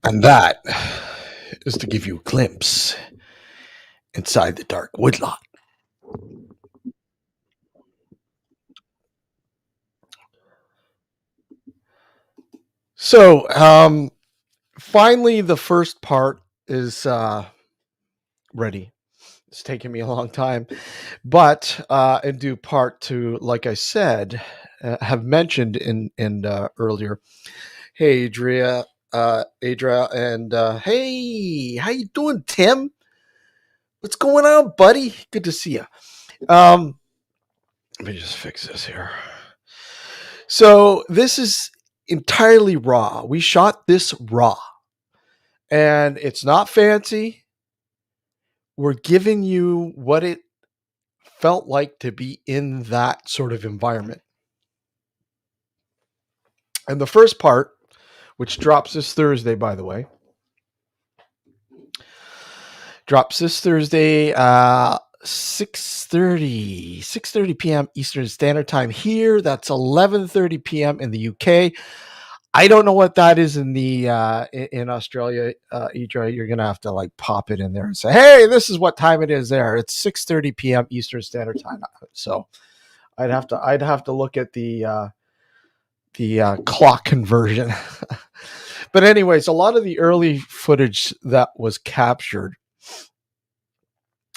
And that is to give you a glimpse inside the dark woodlot. So, finally, the first part is ready. It's taken me a long time, but in due part to, like I said, have mentioned in earlier. Hey, Adria, and hey, how you doing, Tim? What's going on, buddy? Good to see you. Um, Let me just fix this here. So this is entirely raw. We shot this raw, and it's not fancy. We're giving you what it felt like to be in that sort of environment. And the first part, which drops this Thursday, by the way, drops this Thursday, 6:30 p.m. Eastern Standard Time here. That's 11:30 p.m. in the UK. I don't know what that is in the in Australia, Idra. You're gonna have to like pop it in there and say, "Hey, this is what time it is there." It's 6:30 p.m. Eastern Standard Time. So I'd have to look at the clock conversion. But anyways, a lot of the early footage that was captured,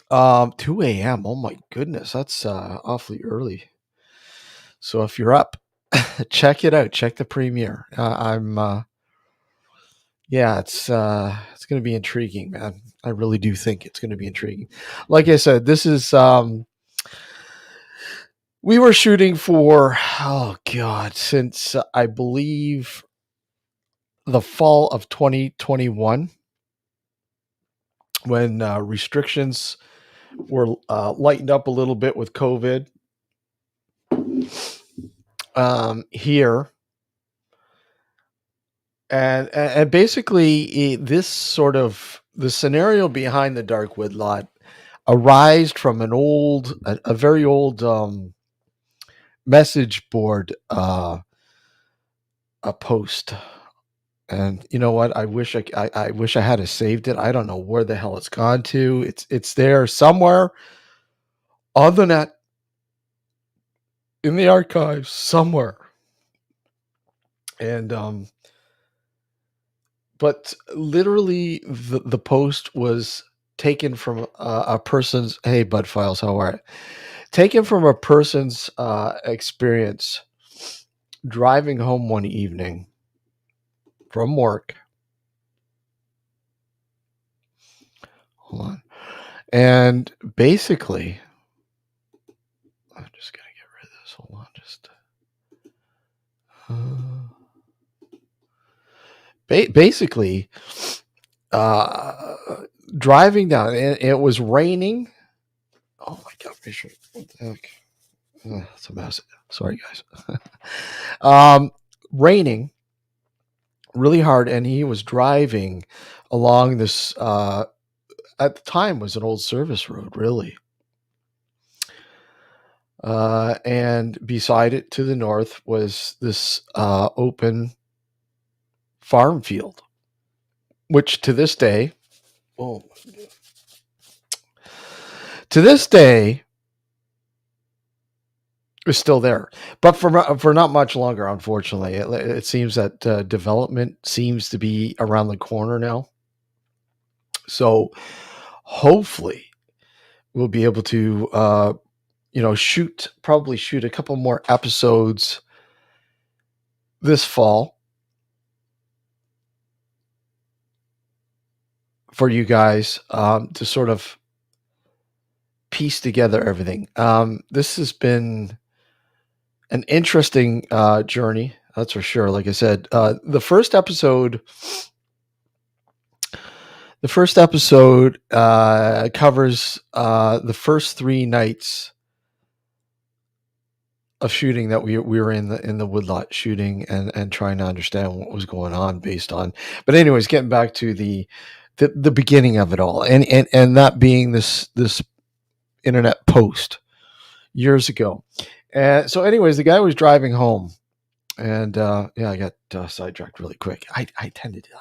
2 a.m. Oh my goodness, that's awfully early. So if you're up, check it out. Check the premiere. Yeah, it's going to be intriguing, man. I really do think it's going to be intriguing. Like I said, this is we were shooting for, oh god, since I believe the fall of 2021, when restrictions were lightened up a little bit with COVID here. And basically, this sort of the scenario behind the Dark Woodlot arised from a very old message board a post. And you know what? I wish I had saved it. I don't know where the hell it's gone to. It's there somewhere on the net, in the archives somewhere. And but literally the post was taken from a person's, hey bud files, how are you? Taken from a person's experience driving home one evening from work. Hold on. And basically, I'm just going to get rid of this. Hold on. Just. Basically, uh, driving down, and it was raining. Oh my God. What the heck? It's a mess. Sorry, guys. um, Raining really hard, and he was driving along this at the time was an old service road, really. And beside it to the north was this open farm field, which oh, to this day is still there, but for not much longer, unfortunately. It seems that development seems to be around the corner now. So hopefully we'll be able to probably shoot a couple more episodes this fall for you guys, to sort of piece together everything. This has been an interesting journey, that's for sure. Like I said, the first episode covers the first 3 nights of shooting that we were in the Woodlot shooting, and trying to understand what was going on based on. But anyways, getting back to the beginning of it all, and that being this internet post years ago. And so anyways, the guy was driving home, and I got sidetracked really quick. I tended to,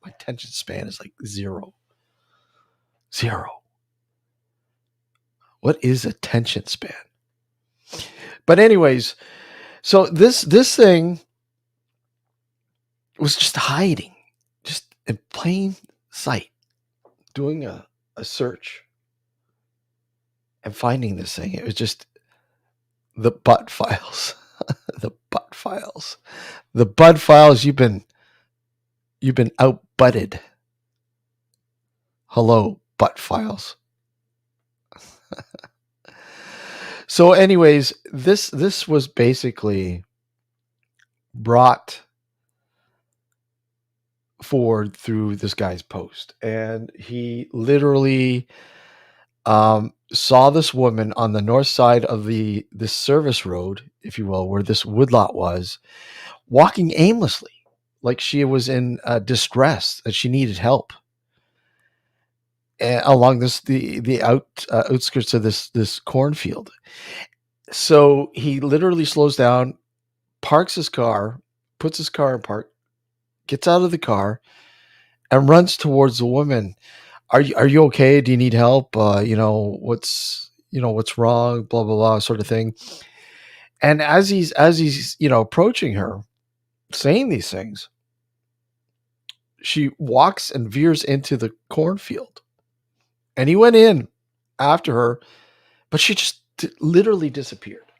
my attention span is like zero. What is attention span? But anyways, so this thing was just hiding, just in plain sight, doing a search and finding this thing. It was just the butt files. The butt files. The butt files. You've been outbutted. Hello, butt files. So anyways, this was basically brought forward through this guy's post, and he literally saw this woman on the north side of this service road, if you will, where this woodlot was, walking aimlessly, like she was in distress, that she needed help, along the outskirts of this cornfield. So he literally slows down, parks his car, puts his car in park, gets out of the car, and runs towards the woman. Are you okay? Do you need help? What's wrong? Blah blah blah, sort of thing. And as he's approaching her, saying these things, she walks and veers into the cornfield, and he went in after her, but she just literally disappeared.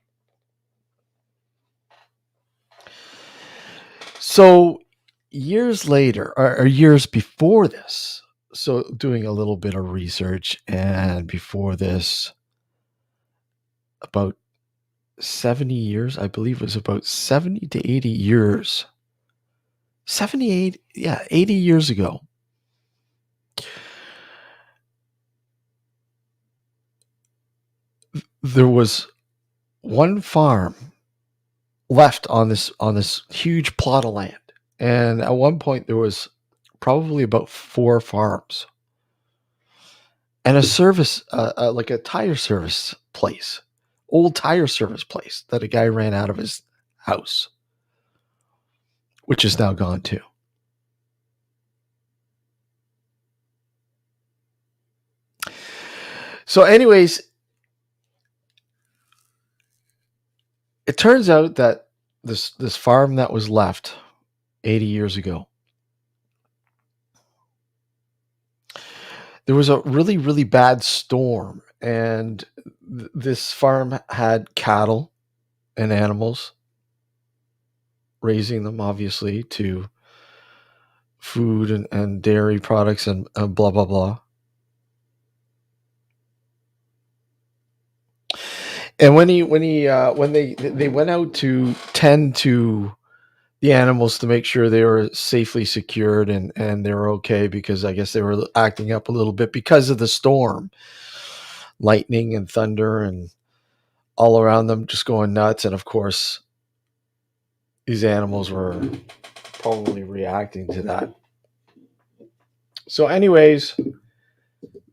So years later, or years before this, so doing a little bit of research, and before this, about 70 years, I believe it was about 70 to 80 years. 78, 80 years ago. There was one farm left on this huge plot of land. And at one point there was probably about 4 farms. And a service, like a tire service place, old tire service place that a guy ran out of his house, which is now gone too. So anyways, it turns out that this farm that was left 80 years ago, there was a really, really bad storm, and This farm had cattle and animals, raising them obviously to food and dairy products and blah blah blah. And when they went out to tend to the animals to make sure they were safely secured and they were okay, because I guess they were acting up a little bit because of the storm, lightning and thunder and all around them just going nuts. And of course, these animals were probably reacting to that. So, anyways,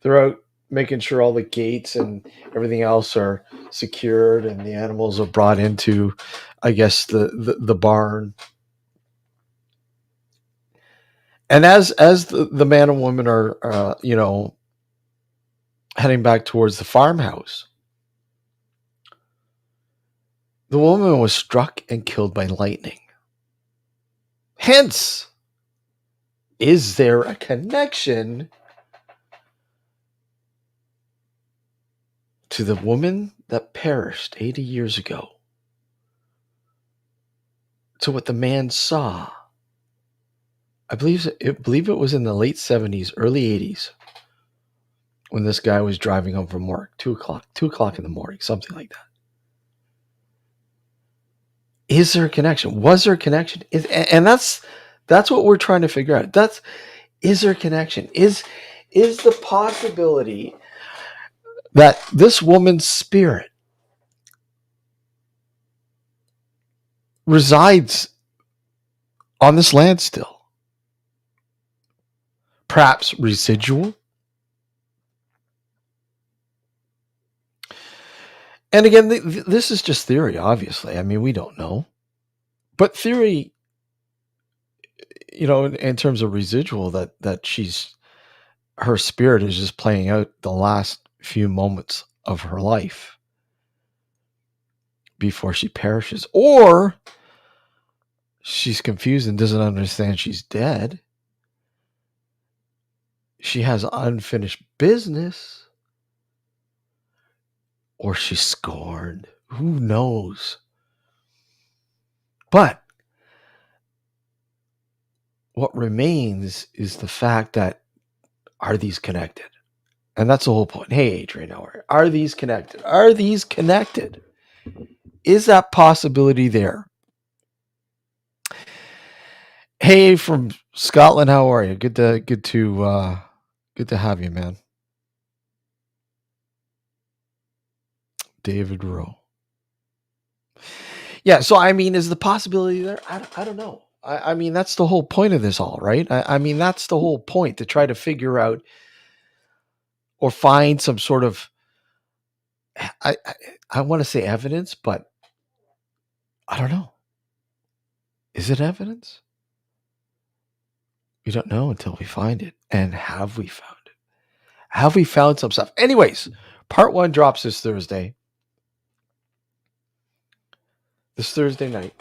they're out making sure all the gates and everything else are secured, and the animals are brought into, I guess, the barn. And as the man and woman are, heading back towards the farmhouse, the woman was struck and killed by lightning. Hence, is there a connection to the woman that perished 80 years ago to what the man saw? I believe it was in the late 70s, early 80s, when this guy was driving home from work, 2 o'clock in the morning, something like that. Is there a connection? Was there a connection? And that's what we're trying to figure out. Is there a connection? Is the possibility that this woman's spirit resides on this land still? Perhaps residual? And again, this is just theory, obviously. I mean, we don't know. But theory, in terms of residual, that her spirit is just playing out the last few moments of her life before she perishes. Or she's confused and doesn't understand she's dead. She has unfinished business. Or she's scorned. Who knows? But what remains is the fact that, are these connected? And that's the whole point. Hey, Adrian, how are you? Are these connected? Are these connected? Is that possibility there? Hey, from Scotland, how are you? Good to have you, man. David Rowe. Yeah, so I mean, is the possibility there? I don't know. I mean, that's the whole point of this all, right? I mean, that's the whole point, to try to figure out or find some sort of, I I, I want to say evidence, but I don't know. Is it evidence? We don't know until we find it. And have we found it? Have we found some stuff? Anyways, part one drops this Thursday night,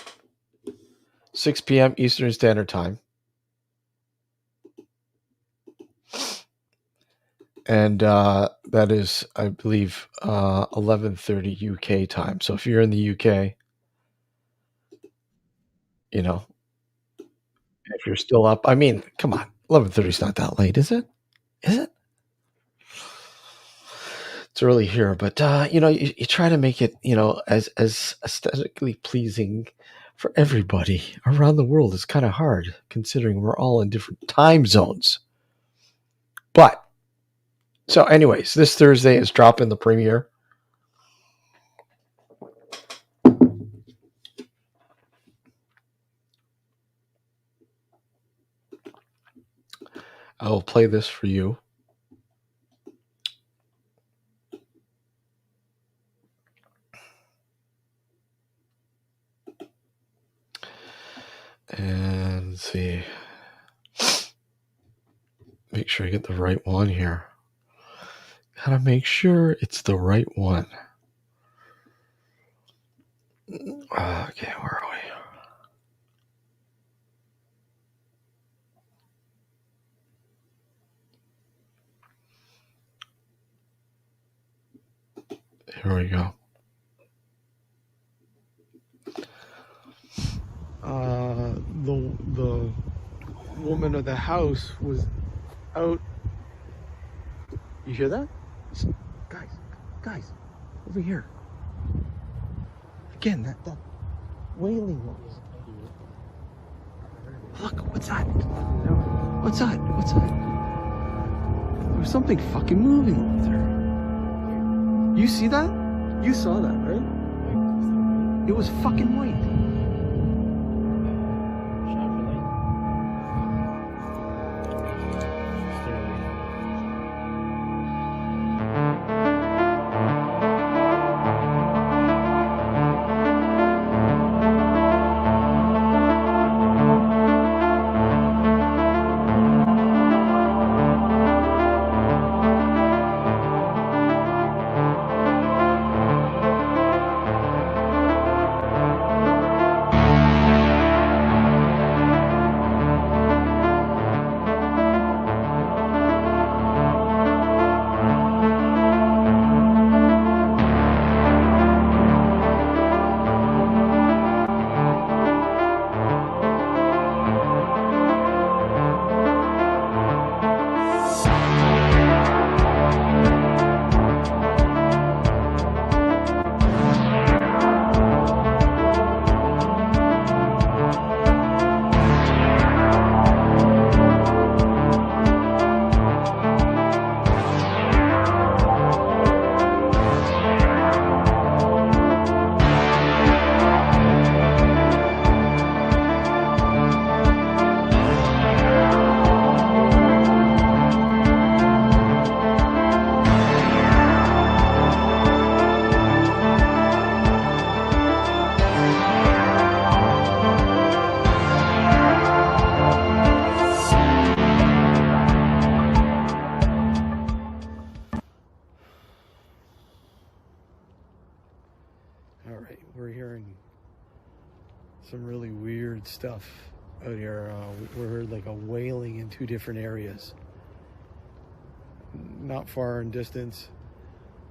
6 p.m. Eastern Standard Time. And that is, I believe, 11:30 UK time. So if you're in the UK, if you're still up, I mean, come on, 11:30 is not that late, is it? Is it? It's early here, but you try to make it, as aesthetically pleasing for everybody around the world. It's kind of hard considering we're all in different time zones. But so, anyways, this Thursday is dropping the premiere. I will play this for you. And let's see. Make sure I get the right one here. Gotta make sure it's the right one. Okay, where are we? Here Here we go. The woman of the house was out. You hear that? Guys, over here. Again, that wailing noise. Look, what's that? What's that? There was something fucking moving over there. You see that? You saw that, right? It was fucking white. All right, we're hearing some really weird stuff out here. We heard like a wailing in two different areas, not far in distance,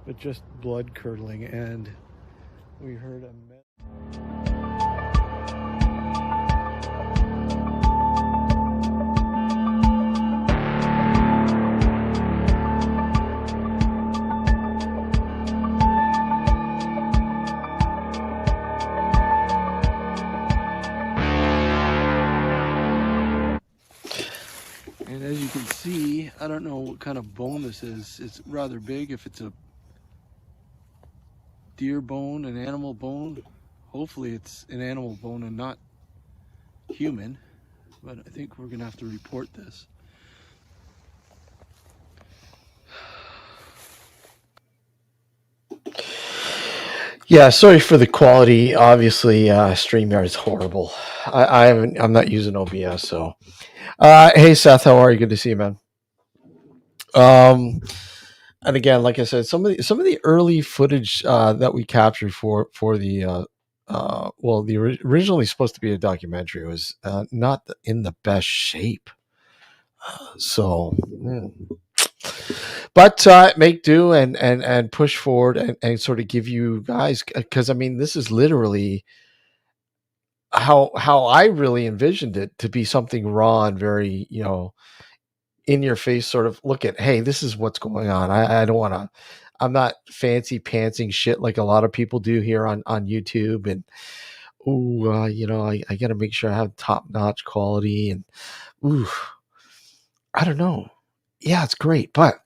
but just blood curdling. And we heard a And as you can see, I don't know what kind of bone this is. It's rather big. If it's a deer bone, an animal bone, hopefully it's an animal bone and not human. But I think we're gonna have to report this. Yeah, sorry for the quality. Obviously, StreamYard is horrible. I'm not using OBS, so. Hey Seth, how are you? Good to see you, man. And again, like I said, some of the early footage that we captured for the originally supposed to be a documentary was not in the best shape. But make do and push forward and sort of give you guys, because I mean this is literally how I really envisioned it to be, something raw and very in your face, sort of look at, hey, this is what's going on. I don't want to. I'm not fancy pantsing shit like a lot of people do here on YouTube, and I got to make sure I have top notch quality, and I don't know. Yeah, it's great, but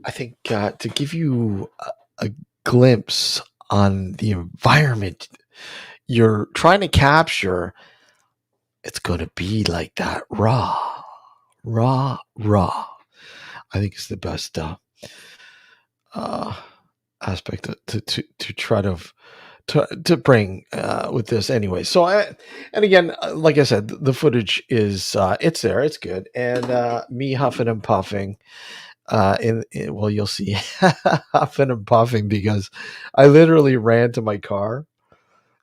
I think to give you a glimpse on the environment you're trying to capture, it's going to be like that raw. I think it's the best aspect to try to bring with this anyway. So and again, like I said, the footage is it's there, it's good, and me huffing and puffing. Well, you'll see, huffing and puffing because I literally ran to my car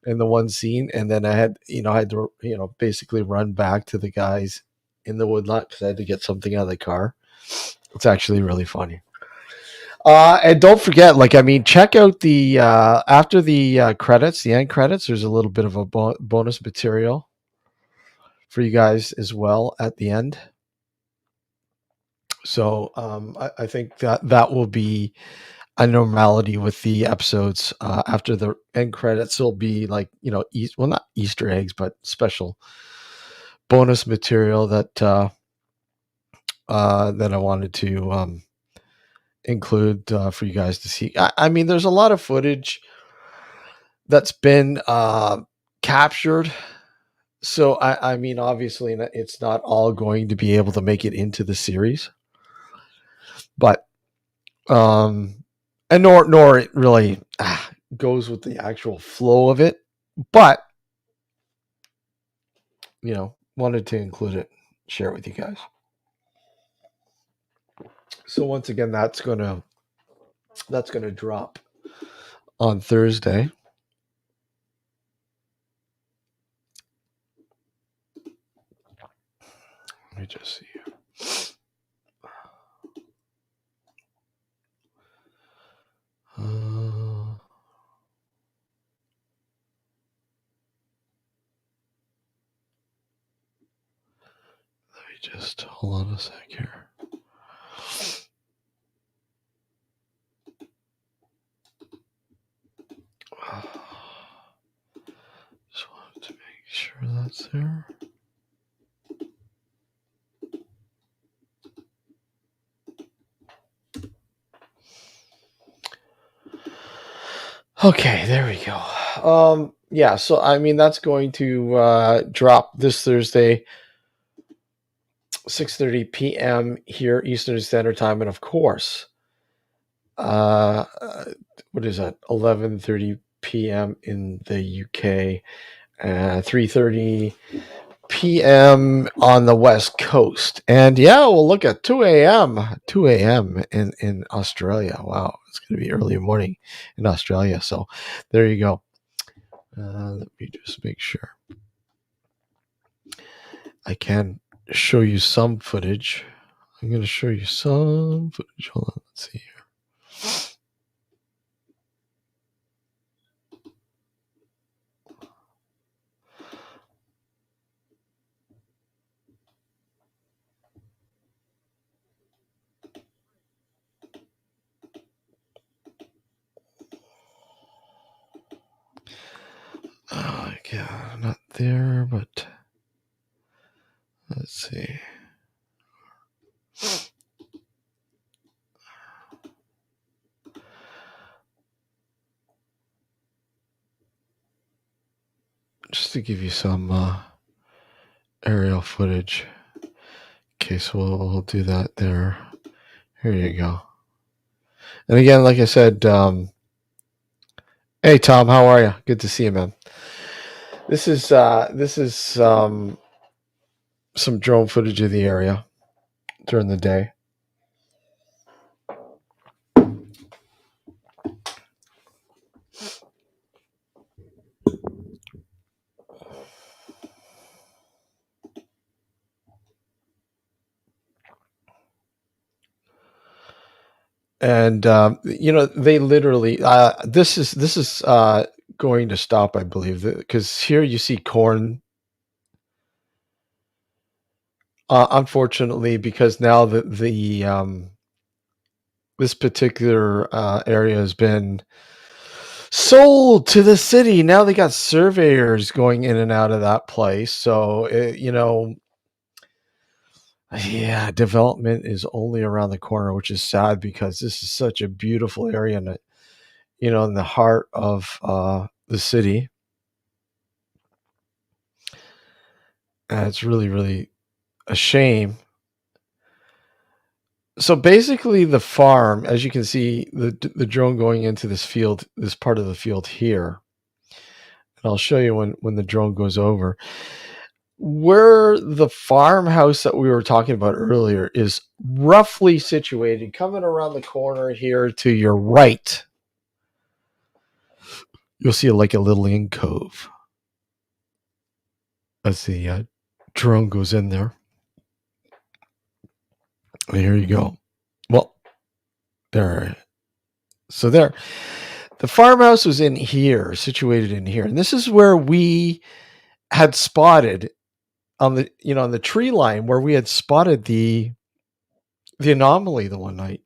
in the one scene, and then I had to basically run back to the guys in the woodlot because I had to get something out of the car. It's actually really funny. And don't forget, like, I mean, check out the after the credits, the end credits. There's a little bit of a bonus material for you guys as well at the end. So I think that will be a normality with the episodes. After the end credits, will be like, well, not Easter eggs, but special bonus material that I wanted to include for you guys to see. I mean, there's a lot of footage that's been captured. So I mean, obviously, it's not all going to be able to make it into the series, but and nor it really goes with the actual flow of it. But wanted to include it, share it with you guys. So once again, that's gonna drop on Thursday. Let me just see. Let me just hold on a sec here. Just wanted to make sure that's there. Okay, there we go. Yeah, so I mean, that's going to drop this Thursday, 6:30 p.m. here Eastern Standard Time, and of course, uh, what is that? 11:30 p.m. in the UK, 3:30 p.m. on the West Coast, and yeah, we'll look at 2 a.m. in Australia. Wow, it's going to be early morning in Australia. So there you go. Let me just make sure I can show you some footage. I'm going to show you some footage. Hold on, let's see here. Yeah, not there, but let's see. Just to give you some aerial footage. Okay, so we'll do that there. Here you go. And again, like I said, hey Tom, how are you? Good to see you, man. This is some drone footage of the area during the day. And they literally this is going to stop, I believe, because here you see corn. Unfortunately, because now the this particular area has been sold to the city. Now they got surveyors going in and out of that place. So yeah, development is only around the corner, which is sad because this is such a beautiful area, and in the heart of the city. And it's really, really a shame. So basically, the farm, as you can see, the drone going into this field, this part of the field here, and I'll show you when the drone goes over. Where the farmhouse that we were talking about earlier is roughly situated, coming around the corner here to your right, you'll see like a little inn cove as the drone goes in there. And here you go. Well, there So there, the farmhouse was in here, situated in here, and this is where we had spotted on the on the tree line where we had spotted the anomaly the one night.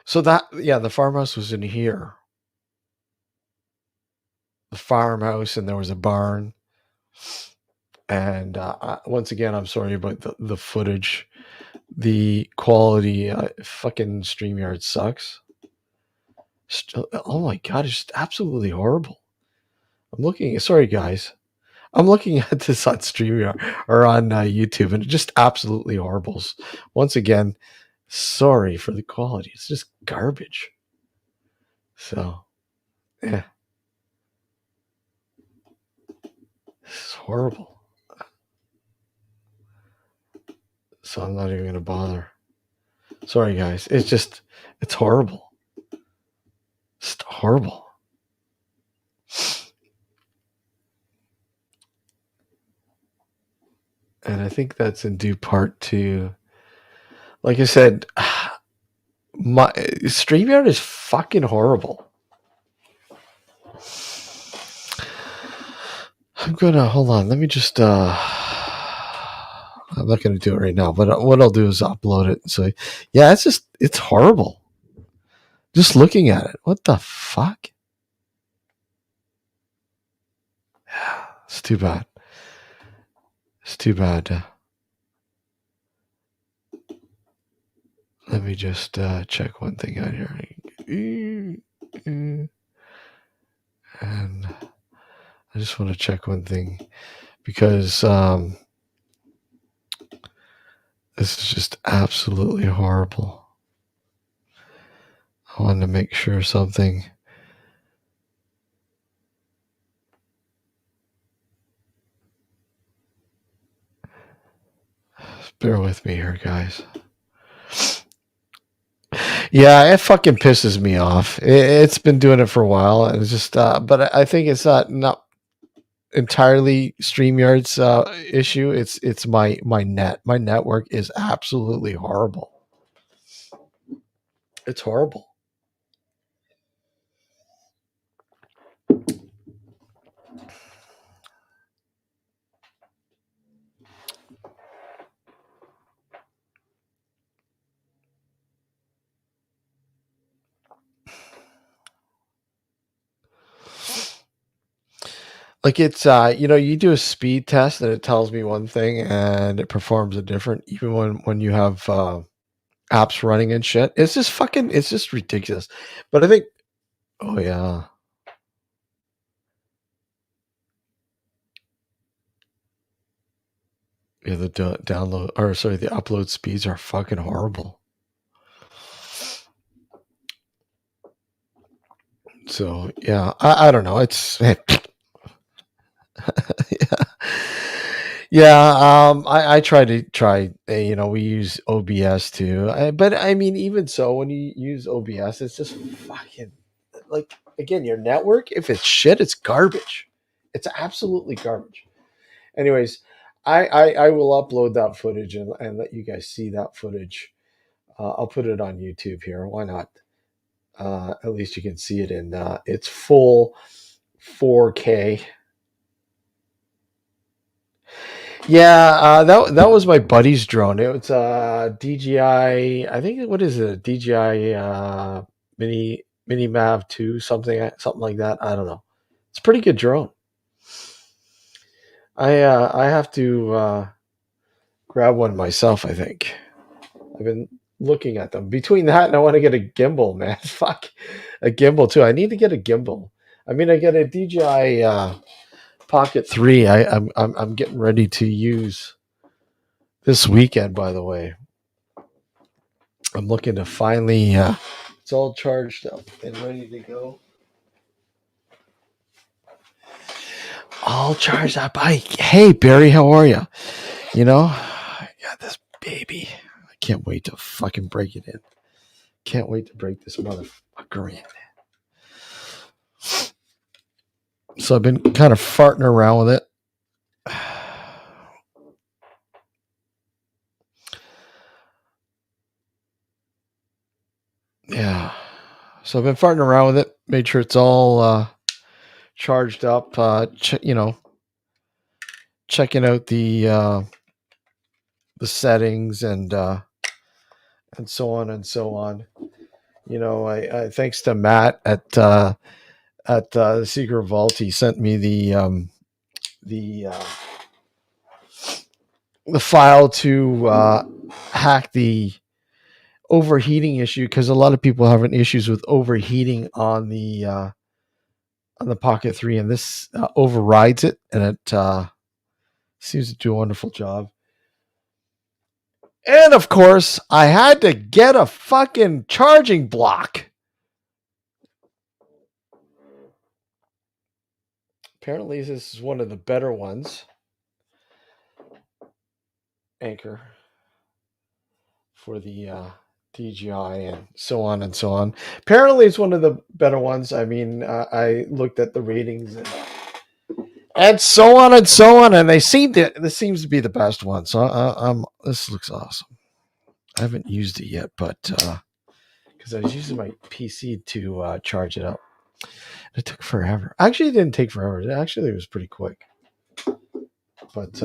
So that the farmhouse was in here. The farmhouse, and there was a barn. And once again, I'm sorry about the footage. The quality, fucking StreamYard sucks. Oh my god, it's just absolutely horrible. I'm looking. Sorry, guys. I'm looking at this on StreamYard or on YouTube, and it just absolutely horrible. Once again, sorry for the quality. It's just garbage. So, yeah, it's horrible. So I'm not even going to bother. Sorry, guys. It's horrible. It's horrible. And I think that's in due part to, like I said, my StreamYard is fucking horrible. I'm gonna hold on. Let me just. I'm not gonna do it right now, but what I'll do is upload it. So, yeah, it's horrible. Just looking at it, what the fuck? It's too bad. It's too bad. Let me just check one thing out here. And I just want to check one thing because this is just absolutely horrible. I wanted to make sure something. Bear with me here, guys. Yeah, it fucking pisses me off. It's been doing it for a while, and it's just. But I think it's not entirely StreamYard's issue. It's my net. My network is absolutely horrible. It's horrible. Like it's you do a speed test and it tells me one thing and it performs a different, even when you have apps running and shit. It's just ridiculous. But I think, oh yeah, the download, or sorry, the upload speeds are fucking horrible. So yeah, I don't know. It's yeah. Yeah, I try. We use OBS too, but I mean, even so, when you use OBS, it's just fucking like, again, your network. If it's shit, it's garbage. It's absolutely garbage. Anyways, I will upload that footage and let you guys see that footage. I'll put it on YouTube here. Why not? At least you can see it in its full 4K. Yeah, that was my buddy's drone. It was DJI. I think, what is it? DJI Mini Mav 2, something like that. I don't know. It's a pretty good drone. I have to grab one myself. I think I've been looking at them. Between that and I want to get a gimbal, man. Fuck, a gimbal too. I need to get a gimbal. I mean, I get a DJI Pocket 3. I'm getting ready to use this weekend, by the way. I'm looking to finally, it's all charged up and ready to go. All charged up. Hey, Barry, how are you? I got this baby. I can't wait to fucking break it in. Can't wait to break this motherfucker in. So I've been kind of farting around with it. So I've been farting around with it, made sure it's all charged up. Checking out the settings and so on and so on. I thanks to Matt at the Secret Vault, he sent me the uh, the file to hack the overheating issue, because a lot of people are having issues with overheating on the Pocket 3, and this overrides it, and it seems to do a wonderful job. And of course, I had to get a fucking charging block. Apparently, this is one of the better ones. Anchor for the DJI and so on and so on. Apparently, it's one of the better ones. I mean, I looked at the ratings and so on and so on, and this seems to be the best one. So this looks awesome. I haven't used it yet, but because I was using my PC to charge it up. It took forever. Actually, it didn't take forever. It was pretty quick. But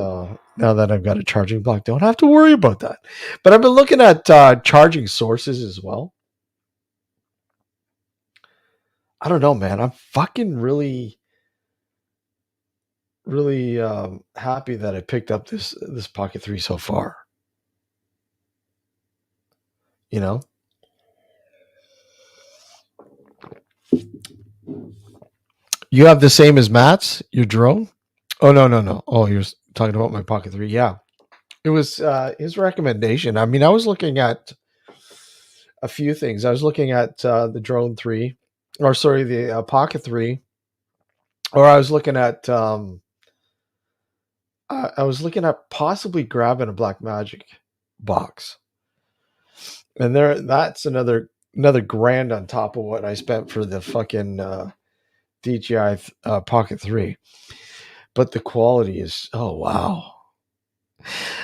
now that I've got a charging block, don't have to worry about that. But I've been looking at charging sources as well. I don't know, man. I'm fucking really, really happy that I picked up this Pocket 3 so far. You know? You have the same as Matt's, your drone? Oh, no. Oh, you're talking about my Pocket 3. Yeah. It was his recommendation. I mean, I was looking at a few things. I was looking at the Drone 3, or sorry, the Pocket 3, or I was looking at possibly grabbing a Blackmagic box, and that's another grand on top of what I spent for the fucking DJI Pocket 3. But the quality is, oh wow.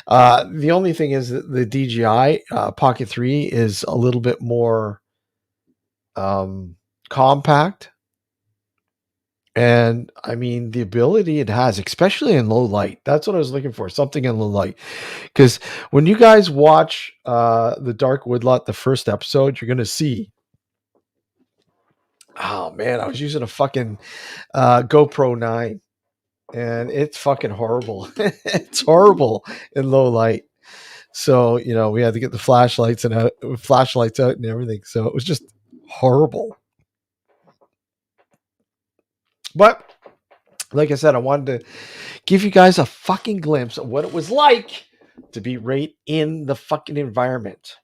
The only thing is that the DJI Pocket 3 is a little bit more compact. And I mean, the ability it has, especially in low light, that's what I was looking for, something in low light. Because when you guys watch the Dark Woodlot, the first episode, you're going to see, oh man, I was using a fucking GoPro 9, and it's fucking horrible. It's horrible in low light. So, we had to get the flashlights out and everything. So it was just horrible. But like I said, I wanted to give you guys a fucking glimpse of what it was like to be right in the fucking environment.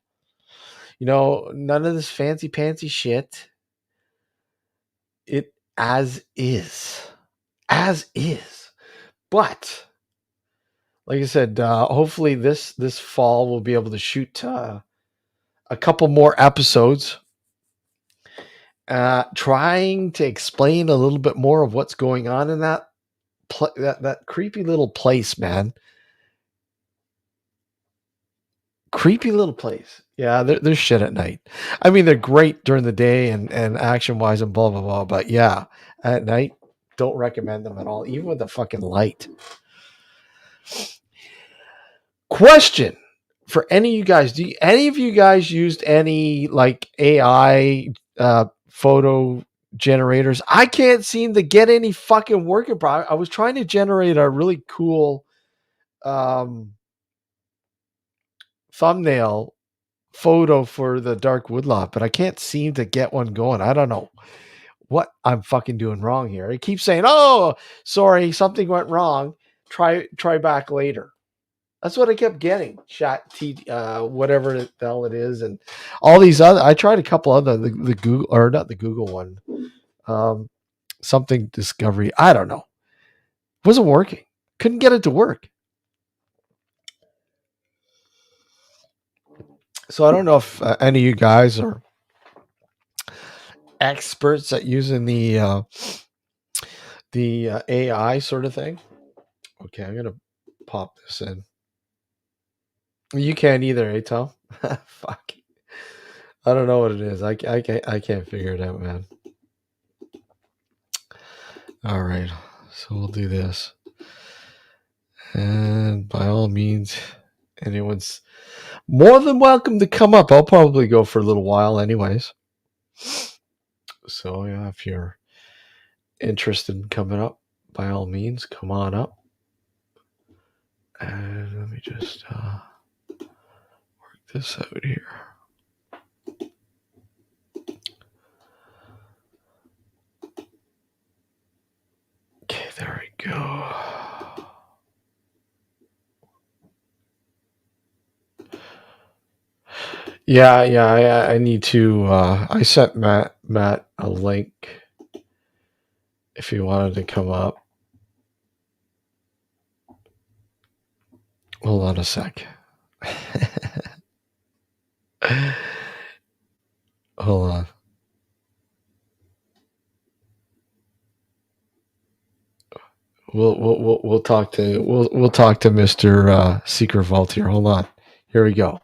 None of this fancy pantsy shit. It as is. As is. But like I said, hopefully this fall we'll be able to shoot a couple more episodes, trying to explain a little bit more of what's going on in that creepy little place, man. Creepy little place. Yeah, there's shit at night. I mean, they're great during the day and action wise and blah blah blah. But yeah, at night, don't recommend them at all, even with the fucking light. Question for any of you guys: any of you guys used any like AI photo generators? I can't seem to get any fucking working. I was trying to generate a really cool thumbnail photo for the Dark Woodlot, but I can't seem to get one going. I don't know what I'm fucking doing wrong here. It keeps saying, "Oh, sorry, something went wrong. Try back later." That's what I kept getting. Whatever the hell it is, and all these other. I tried a couple other the Google, or not the Google one. Something Discovery. I don't know. Wasn't working. Couldn't get it to work. So I don't know if any of you guys are experts at using the AI sort of thing. Okay, I'm gonna pop this in. You can't either, eh, Tom? Fuck. I don't know what it is. I can't figure it out, man. All right, so we'll do this, and by all means, anyone's more than welcome to come up. I'll probably go for a little while, anyways. So yeah, if you're interested in coming up, by all means, come on up. And let me just work this out here. Okay, there we go. Yeah. I need to. I sent Matt a link if he wanted to come up. Hold on a sec. Hold on. We'll talk to Mr. Secret Vault here. Hold on. Here we go.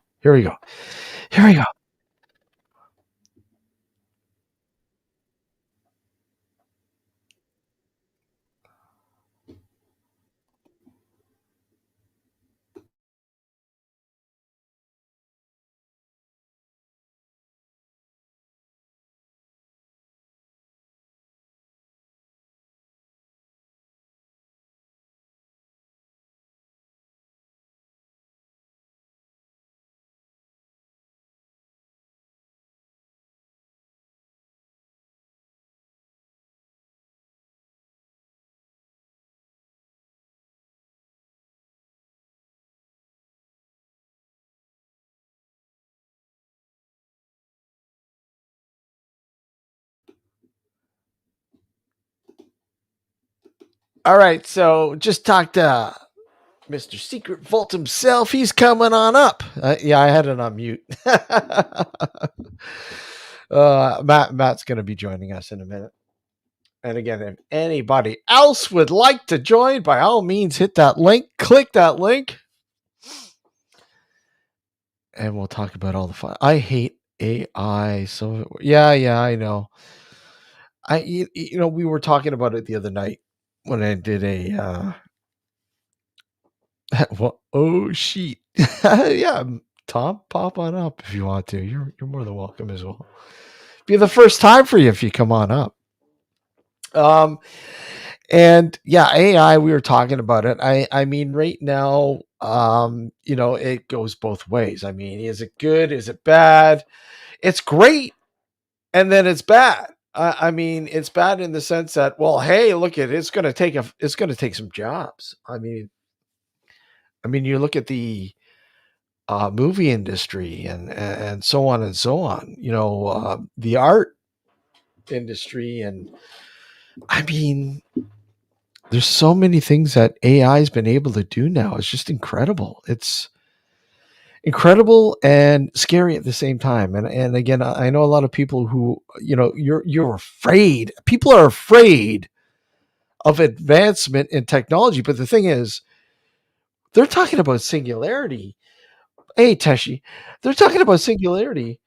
All right, so just talked to Mr. Secret Vault himself. He's coming on up. Yeah, I had it on mute. Matt's going to be joining us in a minute. And again, if anybody else would like to join, by all means, hit that link, click that link, and we'll talk about all the fun. I hate AI. So yeah, I know. We were talking about it the other night when I did a well, oh sheet. Yeah, Tom, pop on up if you want to. You're more than welcome as well. Be the first time for you if you come on up. And yeah, AI, we were talking about it. I mean, right now, it goes both ways. I mean, is it good? Is it bad? It's great, and then it's bad. I mean, it's bad in the sense that, well, hey, look at it's going to take some jobs. I mean, you look at the movie industry and so on and so on. The art industry, and I mean, there's so many things that AI has been able to do now. It's just incredible. It's incredible and scary at the same time. And again, I know a lot of people who, you're afraid. People are afraid of advancement in technology. But the thing is, they're talking about singularity. Hey, Teshi, they're talking about singularity.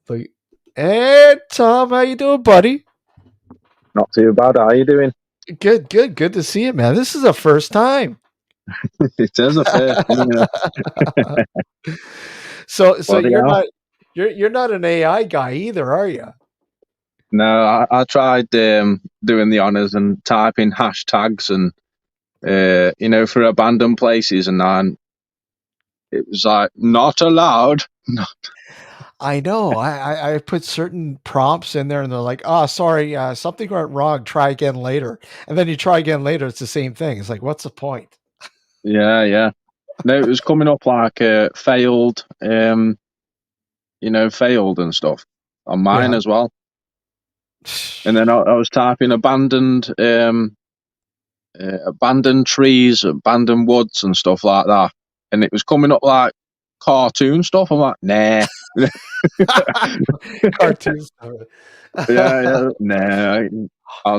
Like, hey, Tom, how you doing, buddy? Not too bad. How are you doing? Good to see you, man. This is a first time. It is a first. So Bloody you're hell. not you're not an AI guy either, are you? No, I tried doing the honours and typing hashtags and for abandoned places, and then it was like not allowed. I know. I put certain prompts in there, and they're like, "Oh, sorry, something went wrong. Try again later." And then you try again later. It's the same thing. It's like, what's the point? Yeah. No, it was coming up like failed, failed and stuff on mine Yeah. as well. And then I was typing abandoned trees, abandoned woods, and stuff like that. And it was coming up like cartoon stuff. I'm like, nah. Cartoon stuff. Yeah. Nah.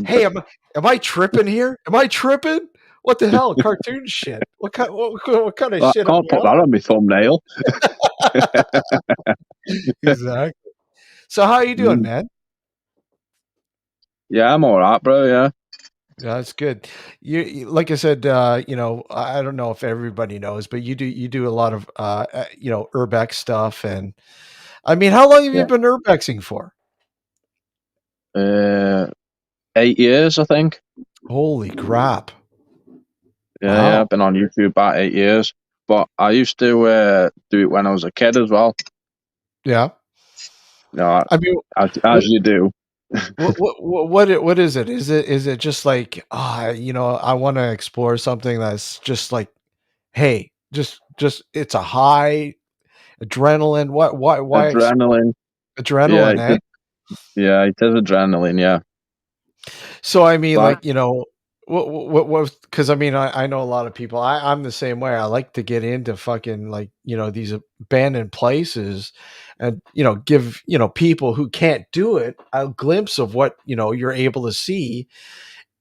Hey, am I tripping here? Am I tripping? What the hell? Cartoon shit. What kind of I shit am can't I put that on? on my thumbnail. Exactly. So how are you doing, Mm. man? Yeah, I'm all right, bro. Yeah. Yeah, that's good. Like I said, I don't know if everybody knows, but you do a lot of urbex stuff, and I mean, how long have you Yeah. been urbexing for? Uh, 8 years, I think. Holy crap! Yeah, yeah. Wow. I've been on YouTube about 8 years, but I used to do it when I was a kid as well. Yeah. You know, I mean, as what you do. what is it? Is it just like I want to explore something that's just like, hey, just it's a high adrenaline. Adrenaline. Yeah, Adrenaline, eh? yeah, it is adrenaline. Yeah, So, I mean, but like, what because I mean, I know a lot of people. I'm the same way. I like to get into fucking like, these abandoned places and, give, people who can't do it a glimpse of what, you're able to see.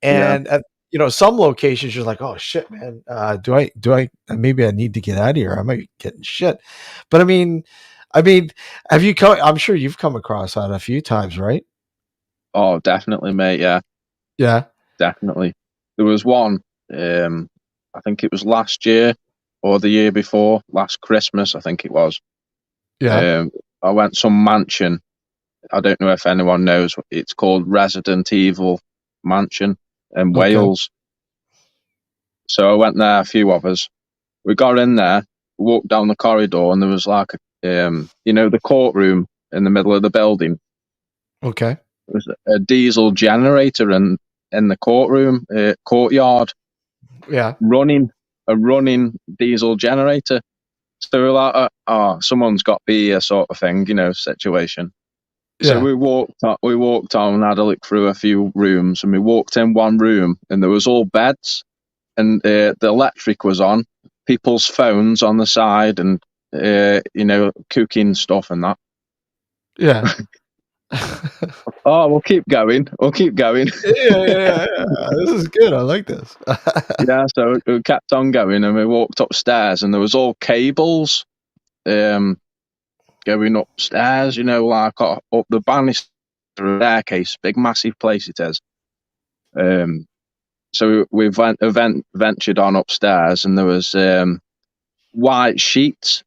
yeah. And at, some locations you're like, oh shit, man. Do I maybe I need to get out of here. I might be getting shit. But I mean, I'm sure you've come across that a few times, right? Oh, definitely, mate. Yeah, Yeah. definitely. There was one. Um, I think it was last year or the year before, last Christmas. I think it was. Yeah. Um, I went some mansion. I don't know if anyone knows. It's called Resident Evil Mansion in Okay. Wales. So I went there. A few of us. We got in there, walked down the corridor, and there was like, the courtroom in the middle of the building. Okay. There was a diesel generator in the courtroom courtyard, Yeah. running a running diesel generator. So we're like, oh, someone's got beer, sort of thing, situation. So Yeah. we walked on and had a look through a few rooms, and we walked in one room, and there was all beds, and the electric was on, people's phones on the side, and cooking stuff and that. Yeah. Oh, we'll keep going. We'll keep going. Yeah. This is good. I like this. Yeah, so we kept on going, and we walked upstairs, and there was all cables um, going upstairs. Like up the banister staircase, big massive place it is. Um, so we ventured on upstairs, and there was white sheets.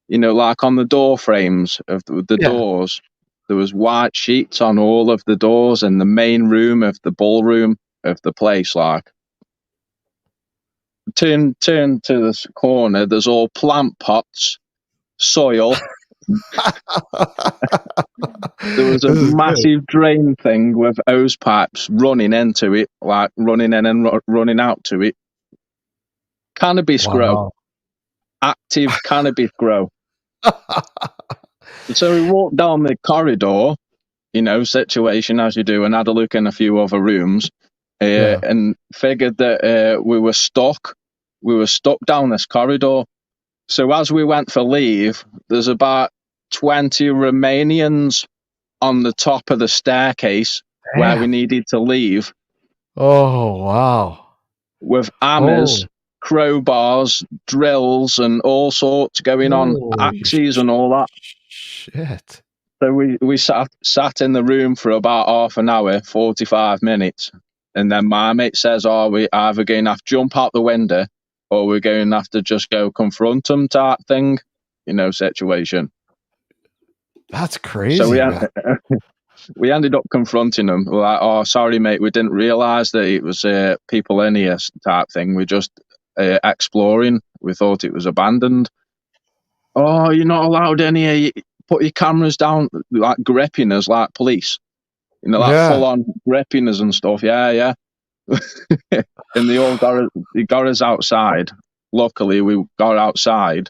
Like on the door frames of the Yeah. doors, there was white sheets on all of the doors in the main room of the ballroom of the place. Like, turn to this corner, there's all plant pots, soil. There was a This is good. massive drain thing with hose pipes running into it, like running in and running out to it. Cannabis grow, Wow. active cannabis grow. So we walked down the corridor, situation as you do, and had a look in a few other rooms, Yeah. and figured that we were stuck. We were stuck down this corridor. So as we went for leave, there's about 20 Romanians on the top of the staircase where we Damn. needed to leave, Oh, wow. with hammers, Oh, crowbars, drills, and all sorts going on, holy axes and all that. shit. So we sat in the room for about half an hour, 45 minutes. And then my mate says, oh, we either going to have to jump out the window, or we're going to have to just go confront them type thing, situation. That's So crazy, man. we ended up confronting them. We're like, oh, sorry, mate, we didn't realise that it was people in here type thing. We're just exploring. We thought it was abandoned. Oh, you're not allowed in here. Put your cameras down, like gripping us like police. Like Yeah. full on gripping us and stuff. Yeah, yeah. And they got us outside. Luckily, we got outside.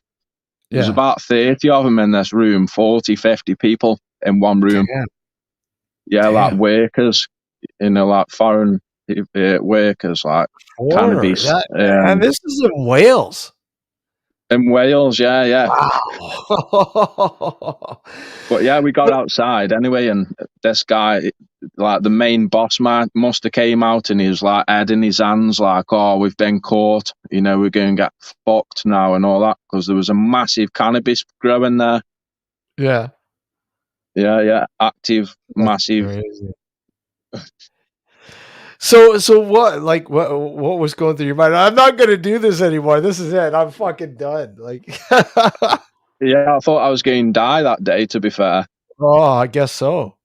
There was Yeah. about 30 of them in this room, 40, 50 people in one room. Damn. Yeah, like Damn. workers, like foreign workers, like Foreigner. cannabis. Yeah. And this is in Wales. In Wales, yeah, yeah. Wow. But yeah, we got outside anyway, and this guy, like the main boss man, must have came out, and he was like head in his hands, like, "Oh, we've been caught. You know, we're going to get fucked now," and all that, because there was a massive cannabis growing there. Yeah, Yeah, yeah, active, that's massive. crazy. So what? Like, what was going through your mind? I'm not gonna do this anymore. This is it. I'm fucking done. Like, Yeah, I thought I was going to die that day. To be fair, oh, I guess so.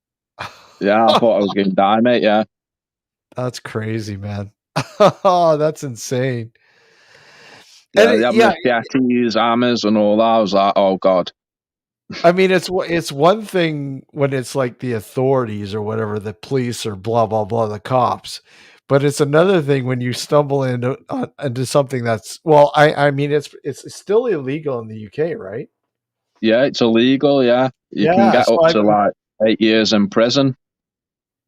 yeah, I thought I was going to die, mate. Yeah, That's crazy, man. Oh, that's insane. And yeah, they had yeah, machetes, hammers, and all that. I was like, oh god. I mean, it's one thing when it's like the authorities or whatever, the police or blah blah blah, the cops, but it's another thing when you stumble into something that's well, I mean, it's still illegal in the UK, right? Yeah, it's illegal. Yeah, you can Yeah, get so up I to mean, like 8 years in prison.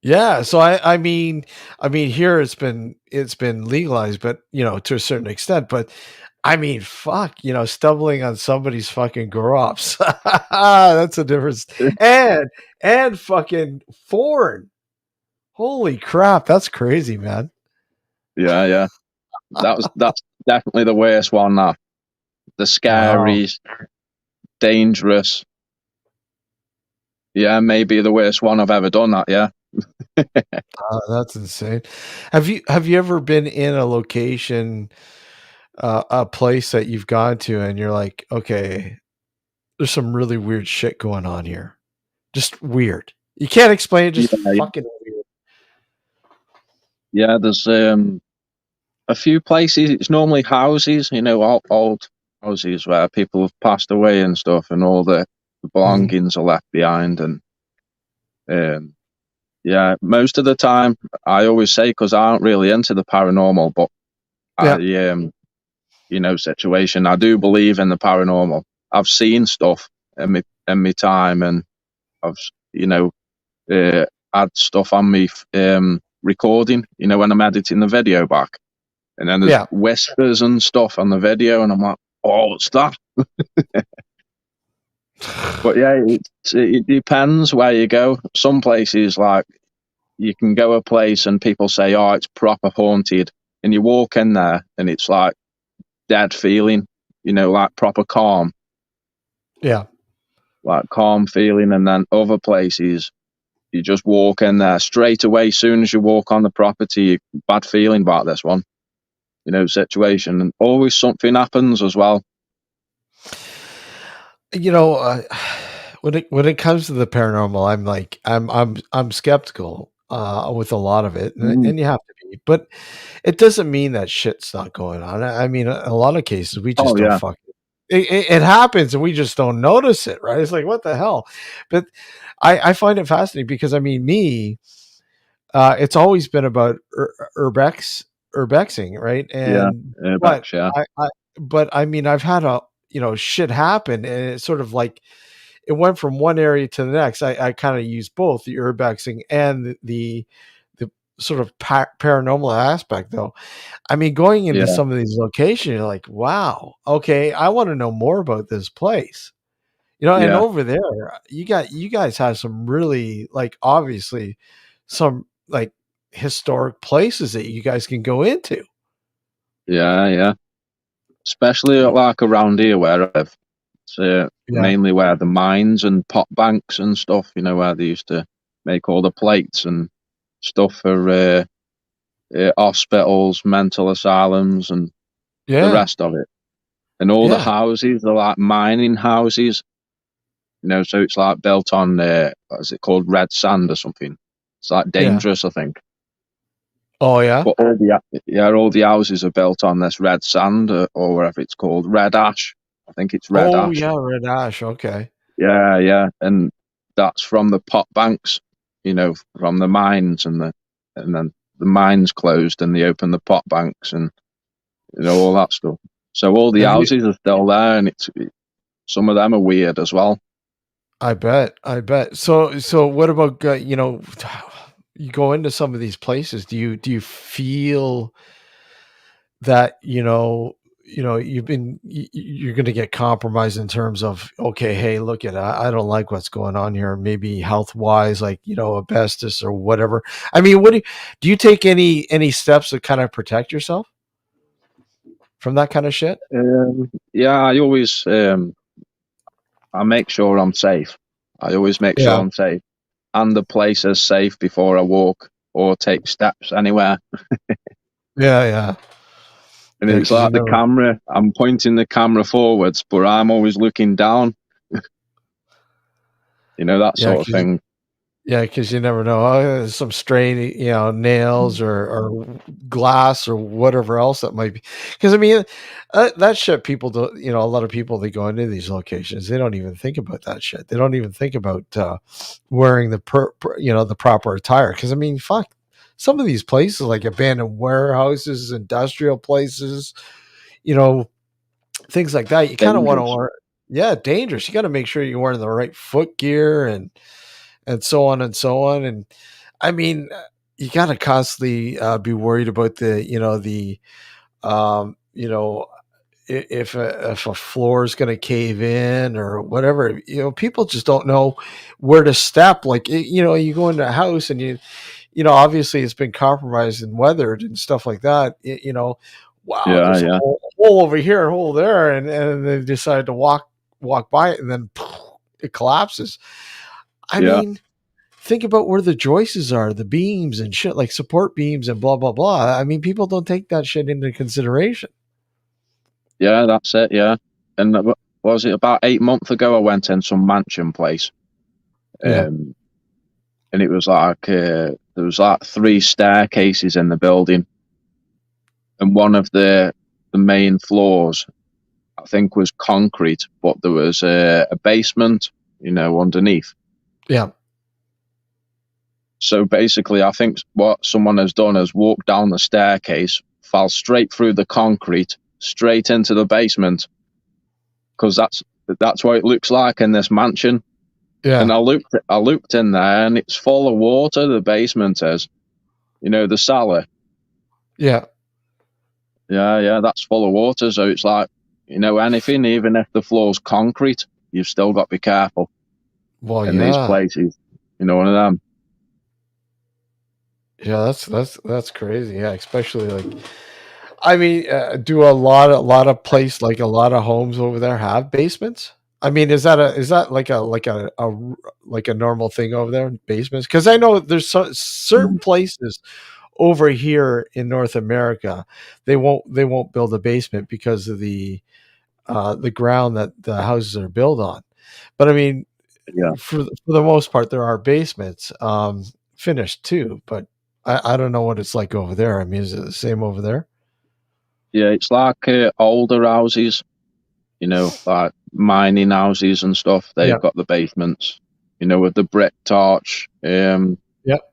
yeah, so I mean here it's been legalized, but to a certain extent, but I mean, fuck, stumbling on somebody's fucking grops. That's a difference. And fucking foreign. Holy crap, that's crazy, man. Yeah, yeah. That's definitely the worst one. That the Wow. scariest, dangerous. Yeah, maybe the worst one I've ever done. That. Yeah. That's insane. Have you ever been in a location, a place that you've gone to and you're like, okay, there's some really weird shit going on here. Just weird. You can't explain it, Yeah, just yeah. fucking weird. Yeah, there's a few places. It's normally houses, old houses where people have passed away and stuff, and all the Mhm. belongings are left behind. And um, yeah, most of the time, I always say because I aren't really into the paranormal, but I Yeah. situation. I do believe in the paranormal. I've seen stuff in my time, and I've you know uh, had stuff on me recording. When I'm editing the video back, and then there's Yeah. whispers and stuff on the video, and I'm like, oh, what's that? But yeah, it depends where you go. Some places, like, you can go a place and people say, oh, it's proper haunted, and you walk in there and it's like dead feeling, like proper calm, Yeah. like calm feeling. And then other places, you just walk in there straight away. Soon as you walk on the property, bad feeling about this one, situation. And always something happens as well. You know, when it comes to the paranormal, I'm skeptical with a lot of it, and, Mm. and you have to be. But it doesn't mean that shit's not going on. I mean, a lot of cases we Oh just don't yeah, fuck it happens, and we just don't notice it, right? It's like what the hell. But I find it fascinating because I mean, it's always been about urbexing, right? yeah, And but Bex, yeah, I mean, I've had shit happen, and it's sort of like it went from one area to the next. I kind of use both the urbexing and the sort of paranormal aspect, though. I mean, going into yeah, some of these locations, you're like, wow, okay, I want to know more about this place. And yeah, over there, you guys have some really like obviously some like historic places that you guys can go into. yeah, yeah. Especially like around here where I live. It's Yeah, mainly where the mines and pot banks and stuff, where they used to make all the plates and stuff for hospitals, mental asylums, and the yeah, rest of it. And all the yeah, houses are like mining houses, so it's like built on, what is it called, red sand or something. It's like yeah. dangerous, I think. Oh yeah, But all the houses are built on this red sand, or whatever it's called, red ash. I think it's red oh ash. yeah, red ash. Okay, Yeah, yeah, and that's from the pot banks, from the mines, and then the mines closed and they opened the pot banks, and all that stuff. So all the have you? houses are still there, and some of them are weird as well. I bet, I bet. So what about you go into some of these places? Do you feel that you're going to get compromised in terms of, okay, hey, look at, I don't like what's going on here, maybe health wise, like, asbestos or whatever. I mean, do you take any steps to kind of protect yourself from that kind of shit? Yeah, I make sure I'm safe. I always make sure Yeah, I'm safe, and the place is safe before I walk or take steps anywhere. yeah, yeah, And yeah, it's because you like the never. camera. I'm pointing the camera forwards, but I'm always looking down. That Yeah, sort of because thing. Yeah, because you never know. Oh, some stray, nails or glass or whatever else that might be. Because I mean, that shit. People do. A lot of people, they go into these locations. They don't even think about that shit. They don't even think about wearing the proper attire. Because I mean, fuck. Some of these places, like abandoned warehouses, industrial places, you know, things like that. You kind of want to Dangerous. wear. Yeah, dangerous. You got to make sure you're wearing the right foot gear and so on and so on. And I mean, you got to constantly be worried about um, you know, if a floor is going to cave in or whatever. People just don't know where to step. Like, you go into a house and obviously it's been compromised and weathered and stuff like that. Wow, Yeah, there's a yeah, hole over here, a hole there, and they decide to walk by it, and then it collapses. I yeah, mean, think about where the joists are, the beams and shit, like support beams and blah blah blah. I mean, people don't take that shit into consideration. yeah. That's it. Yeah. And what was it, about 8 months ago? I went in some mansion place, Yeah, um, and it was like there was like three staircases in the building, and one of the main floors, I think, was concrete, but there was a basement, underneath. yeah, So basically, I think what someone has done is walked down the staircase, fell straight through the concrete, straight into the basement, because that's what it looks like in this mansion. And yeah, I looked in there, and it's full of water. The basement is, the cellar. yeah. Yeah, yeah, that's full of water. So it's like, anything, even if the floor's concrete, you've still got to be careful Well, in these yeah, places. One of them. yeah. That's crazy. Yeah, especially like, I mean, do a lot of place, like a lot of homes over there have basements? I mean, is that like a normal thing over there, basements? Because I know there's certain Mhm. places over here in North America, they won't build a basement because of the ground that the houses are built on. But I mean, Yeah, for the most part, there are basements finished too. But I don't know what it's like over there. I mean, is it the same over there? yeah, it's like older houses, like mining houses and stuff. Yeah, They've got the basements, with the brick torch yeah,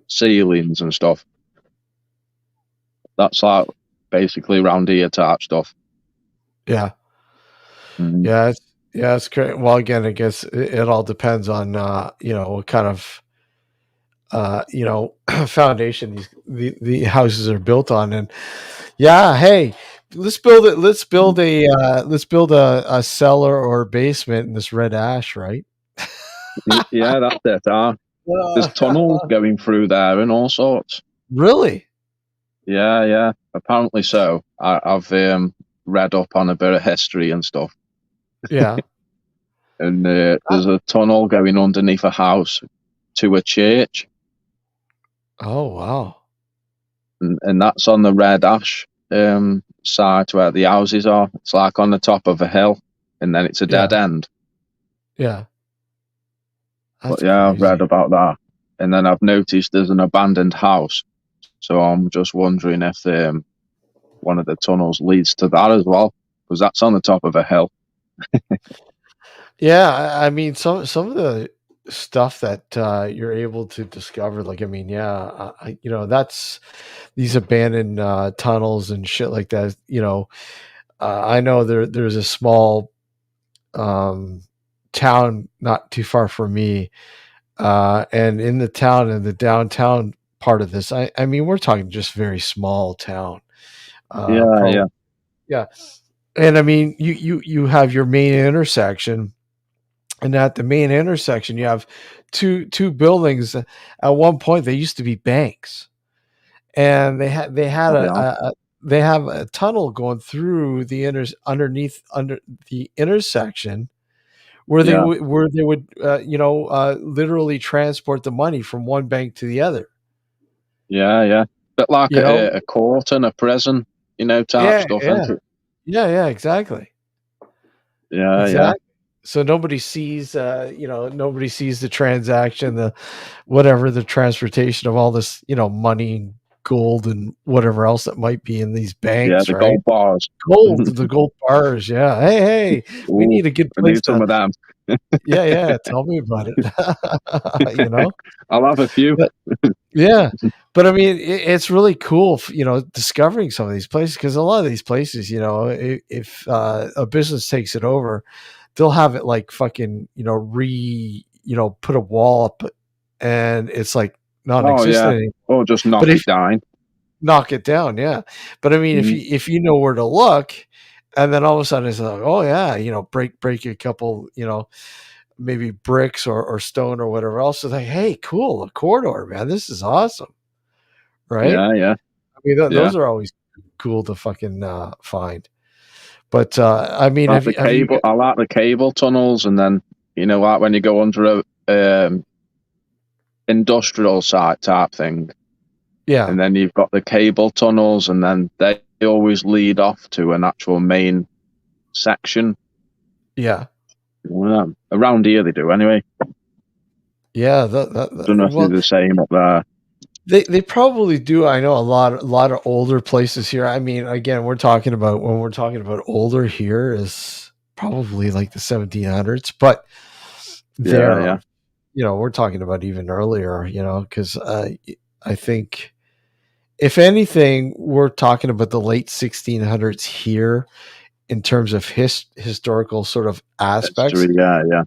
ceilings and stuff. That's like basically round here type stuff. yeah, Mhm. yeah. It's great. Well, again, I guess it all depends on what kind of foundation the houses are built on. And yeah, hey, let's build a cellar or basement in this red ash, right? Yeah, that's it. There's tunnels going through there and all sorts. Really? Yeah, yeah. Apparently so. I've read up on a bit of history and stuff. Yeah. And Uh, there's a tunnel going underneath a house to a church, oh wow. and that's on the Red Ash side where the houses are. It's like on the top of a hill, and then it's a dead Yeah, end. yeah. But That's yeah, I've read crazy. about that. And then I've noticed there's an abandoned house. So I'm just wondering if one of the tunnels leads to that as well, because that's on the top of a hill. Yeah, I mean, some of the stuff that you're able to discover, like, I mean, yeah, that's these abandoned tunnels and shit like that. I know there's a small um, town not too far from me, and in the town, in the downtown part of this, I mean, we're talking just very small town. Yeah, Probably, yeah, yeah. And I mean, you have your main intersection, and at the main intersection, you have two buildings. At one point, they used to be banks, and they had Oh, yeah, they have a tunnel going through the underneath under the intersection where yeah, they would literally transport the money from one bank to the other. yeah, yeah. But like You know, a court and a prison, type yeah, stuff, yeah, isn't it? yeah, exactly. Yeah, yeah, Exactly. So nobody sees, nobody sees the transaction, the whatever, the transportation of all this, money, gold, and whatever else that might be in these yeah. banks, The right? gold bars. Gold, the gold bars. Yeah. Hey, we Ooh, need a good I place need to. some of them. Yeah, yeah. Tell me about it. I'll have a few. But yeah, but I mean, it's really cool, discovering some of these places because a lot of these places, if a business takes it over, they'll have it like fucking, put a wall up, and it's like Oh non-existent yeah. anymore. Or just knock But if it down. knock it down, yeah. But I mean, if Mhm. you know where to look, and then all of a sudden it's like, oh yeah, break a couple, maybe bricks or stone or whatever else. It's like, hey, cool, a corridor, man, this is awesome, right? Yeah, yeah, I mean, yeah. those are always cool to fucking find. But I mean, Like the have you? cable. I like the cable tunnels, and then like when you go under a industrial site type thing, Yeah, and then you've got the cable tunnels, and then they always lead off to an actual main section. yeah, Well, around here they do anyway. yeah. Don't know if they're Well, the same up there. they probably do. I know a lot of older places here. I mean, again, when we're talking about older here is probably like the 1700s, but Yeah, there yeah. are, we're talking about even earlier, because I think if anything, we're talking about the late 1600s here in terms of historical sort of aspects. History. Yeah, yeah,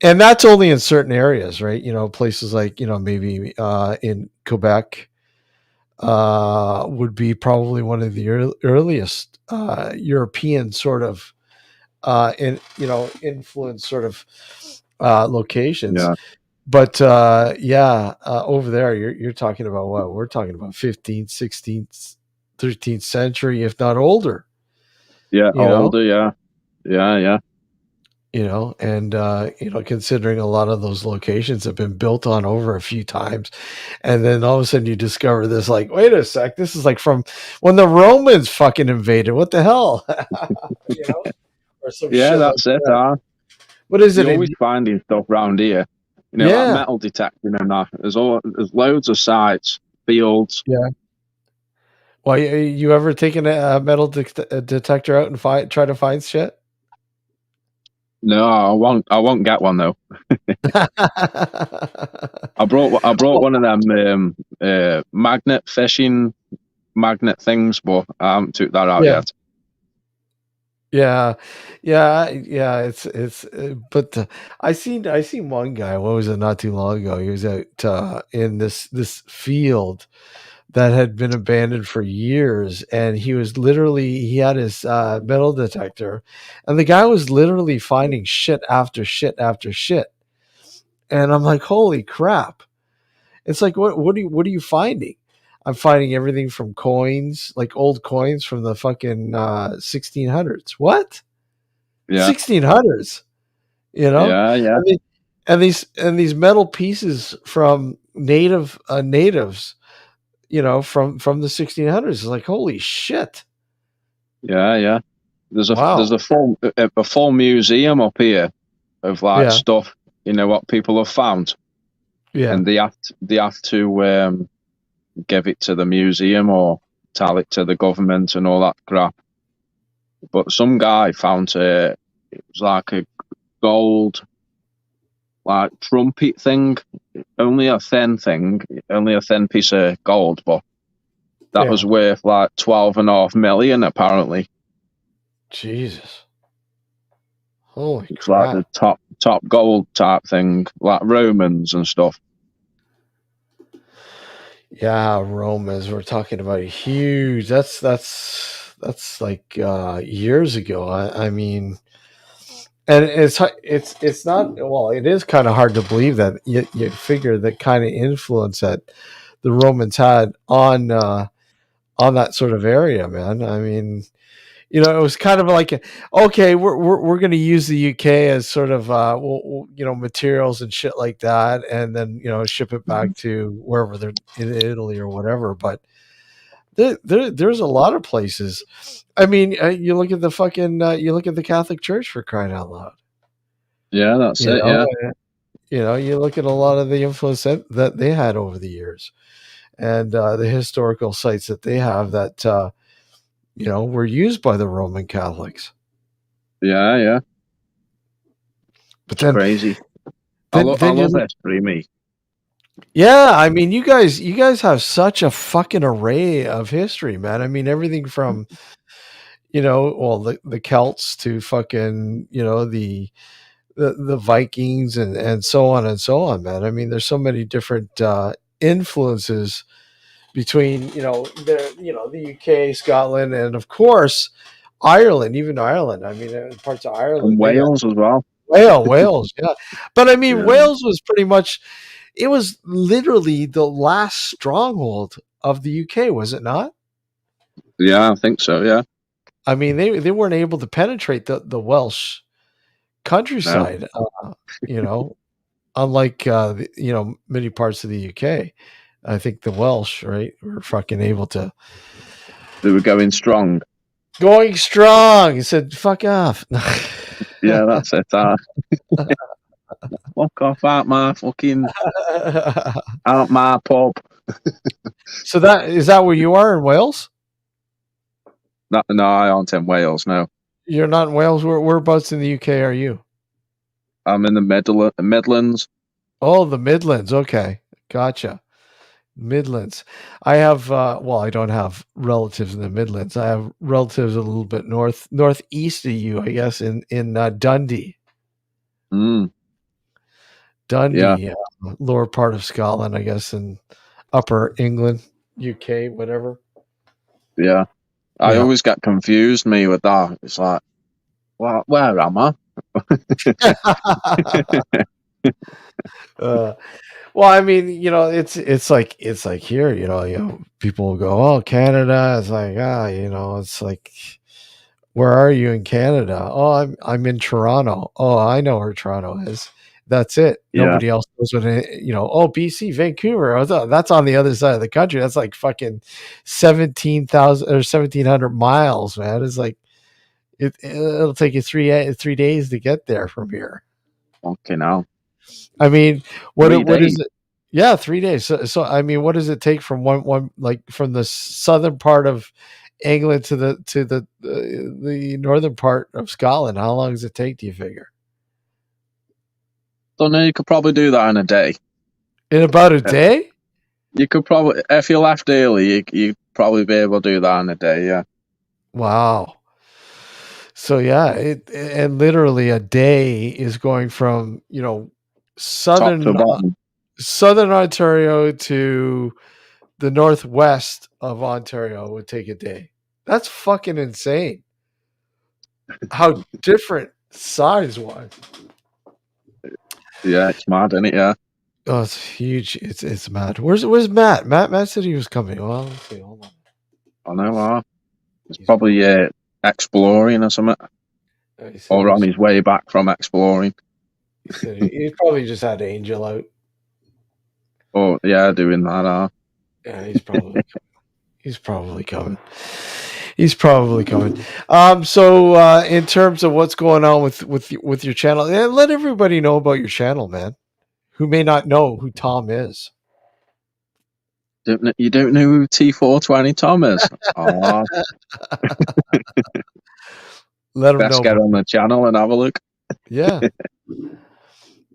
And that's only in certain areas, right? Places like, maybe in Quebec would be probably one of the earliest European sort of influence sort of locations. yeah, But yeah, over there you're talking about what? We're talking about 15th, 16th, 13th century, if not older, yeah. you know? Older. Yeah, yeah, yeah. And considering a lot of those locations have been built on over a few times, and then all of a sudden you discover this, like, wait a sec, this is like from when the Romans fucking invaded. What the hell? you know, or some Yeah, shit like that's it. that. What is it You're in? always finding stuff round here. Like Yeah, metal detecting and that. There's loads of sites, fields. yeah. Well, you ever taken a metal detector out and try to find shit? No, I won't get one though. I brought Well, one of them magnet fishing magnet things, but I haven't took that out yeah. yet. Yeah, yeah. But I seen one guy. What was it? Not too long ago, he was out in this field that had been abandoned for years, and he had his metal detector, and the guy was literally finding shit after shit after shit, and I'm like, holy crap! It's like, what are you finding? I'm finding everything from coins, like old coins from the fucking 1600s. What? Yeah, 1600s, yeah, yeah, and, these metal pieces from natives, from the 1600s. It's like, holy shit. yeah, yeah. There's Wow. a full museum up here of like Yeah, stuff, what people have found, yeah, and they have to give it to the museum or tell it to the government and all that crap. But some guy found it was like a gold like trumpet thing, only a thin thing, only a thin piece of gold, but that was yeah. worth like 12.5 million apparently. Jesus. Holy It's like the crap. top gold type thing, like Romans and stuff. Yeah, Romans. We're talking about huge. That's That's like years ago. I mean, and it's not, well, it is kind of hard to believe that you figure the kind of influence that the Romans had on that sort of area, man. I mean, it was kind of like, okay, we're going to use the UK as sort of materials and shit like that, and then ship it back to wherever they're in Italy or whatever. But there's a lot of places. I mean, you look at the fucking you look at the Catholic Church, for crying out loud. Yeah, that's You it. know, Yeah, you look at a lot of the influence that they had over the years, and the historical sites that they have that were used by the Roman Catholics. yeah, yeah. But It's crazy. I then love you, history, me. yeah, I mean, you guys have such a fucking array of history, man. I mean, everything from well, the Celts to fucking the Vikings and so on, man. I mean, there's so many different influences between the UK, Scotland, and of course Ireland. Even Ireland. I mean, parts of And Ireland, they got Wales as well. Wales, yeah. But I mean, Yeah, Wales was pretty much. It was literally the last stronghold of the UK, was it not? yeah, I think so. Yeah, I mean, they weren't able to penetrate the Welsh no, countryside, you know, unlike many parts of the UK. I think the Welsh, right, were fucking able to they were going strong. going strong. He said, "Fuck off." Yeah, that's it. Fuck off out my pub. So is that where you are in Wales? No, no, I aren't in Wales. No, You're not in Wales. Whereabouts in the UK are you? I'm in the Midlands. Oh, the Midlands. Okay, gotcha. Midlands. I have well, I don't have relatives in the Midlands. I have relatives a little bit northeast of you, I guess, in Dundee. Mm, yeah, Dundee, lower part of Scotland, I guess, in upper England, UK, whatever. yeah. I Yeah. always get confused me with that. It's like, well, where am I? uh, well, I mean, it's like here, people will go, "Oh, Canada." It's like, it's like, where are you in Canada? Oh, I'm in Toronto. Oh, I know where Toronto is. That's it. Yeah, Nobody else knows what oh, BC, Vancouver. That's on the other side of the country. That's like fucking 17,000 or 1,700 miles, man. It's like it'll take you 3 days to get there from here. fucking hell. I mean, what 3 days. is it? Yeah, 3 days. So I mean, what does it take from one like from the southern part of England to the northern part of Scotland? How long does it take? Do you figure? Don't know. You could probably do that in a day. In about a Uh, day? You could probably, if you left early, you'd probably be able to do that in a day. Yeah, Wow. So yeah, and literally a day is going from top to southern bottom. southern Ontario to the northwest of Ontario would take a day. That's fucking insane. How different size wise. Yeah, it's mad, isn't it? Yeah, Oh, it's huge. It's mad. Where's Matt? Matt said he was coming. Well, let's see. Hold on. I know. It's He's probably probably. exploring or something, He said he or on was. his way back from exploring. He said he probably just had Angel out. Or yeah, doing that. Yeah, he's probably. He's probably coming. He's probably coming. So in terms of what's going on with your channel, let everybody know about your channel, man. Who may not know who Tom is. You don't know who T420 Tom is? Oh, Let him best know. get on the channel and have a look. Yeah,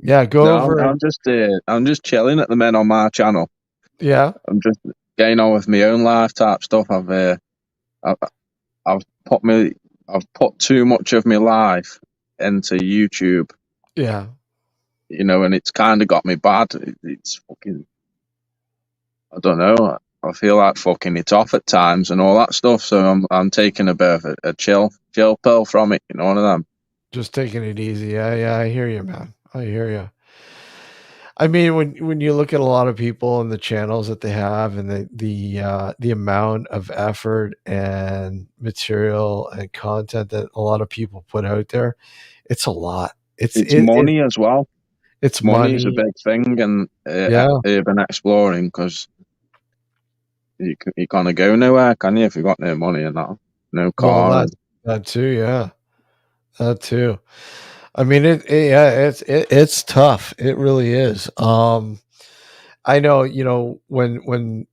yeah. Go No, over and I'm just chilling at the minute on my channel. yeah, I'm just getting on with my own life type stuff. I've, I've put me, I've put too much of my life into YouTube, yeah. and it's kind of got me bad. It's fucking, I don't know. I feel like fucking it off at times and all that stuff. So I'm taking a bit of a chill pill from it. You know, one of them. Just taking it easy. Yeah, I hear you, man. I hear you. I mean, when you look at a lot of people and the channels that they have and the amount of effort and material and content that a lot of people put out there, it's a lot. It's money as well. It's Money is a money. big thing in Yeah. urban exploring because you can't go nowhere, can you? If you got no money and that, no Well, car and that too. Yeah, that too. I mean, yeah, it's tough. It really is. I know, when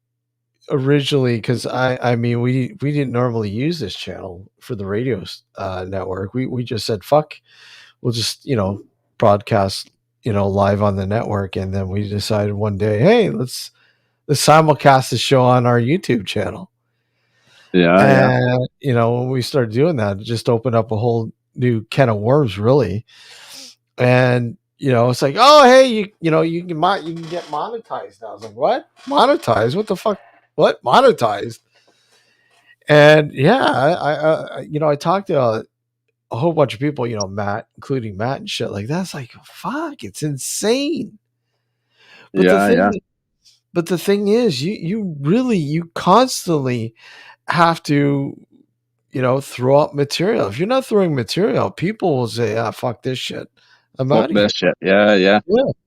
originally, because I mean, we didn't normally use this channel for the radio network. We just said fuck. We'll just broadcast live on the network, and then we decided one day, hey, let's simulcast the show on our YouTube channel. yeah. And when we started doing that, it just opened up a whole new can of worms, really. And it's like, oh, hey, you can get monetized now. I was like, what? Monetized? What the fuck? What? Monetized? And yeah, I talked to a whole bunch of people, Matt, including Matt and shit like that. It's like, fuck, it's insane. But the Yeah. thing, but the thing is, you constantly have to, throw up material. If you're not throwing material, people will say, ah, fuck this shit. I'm Fuck out of here. this shit. Yeah. Yeah.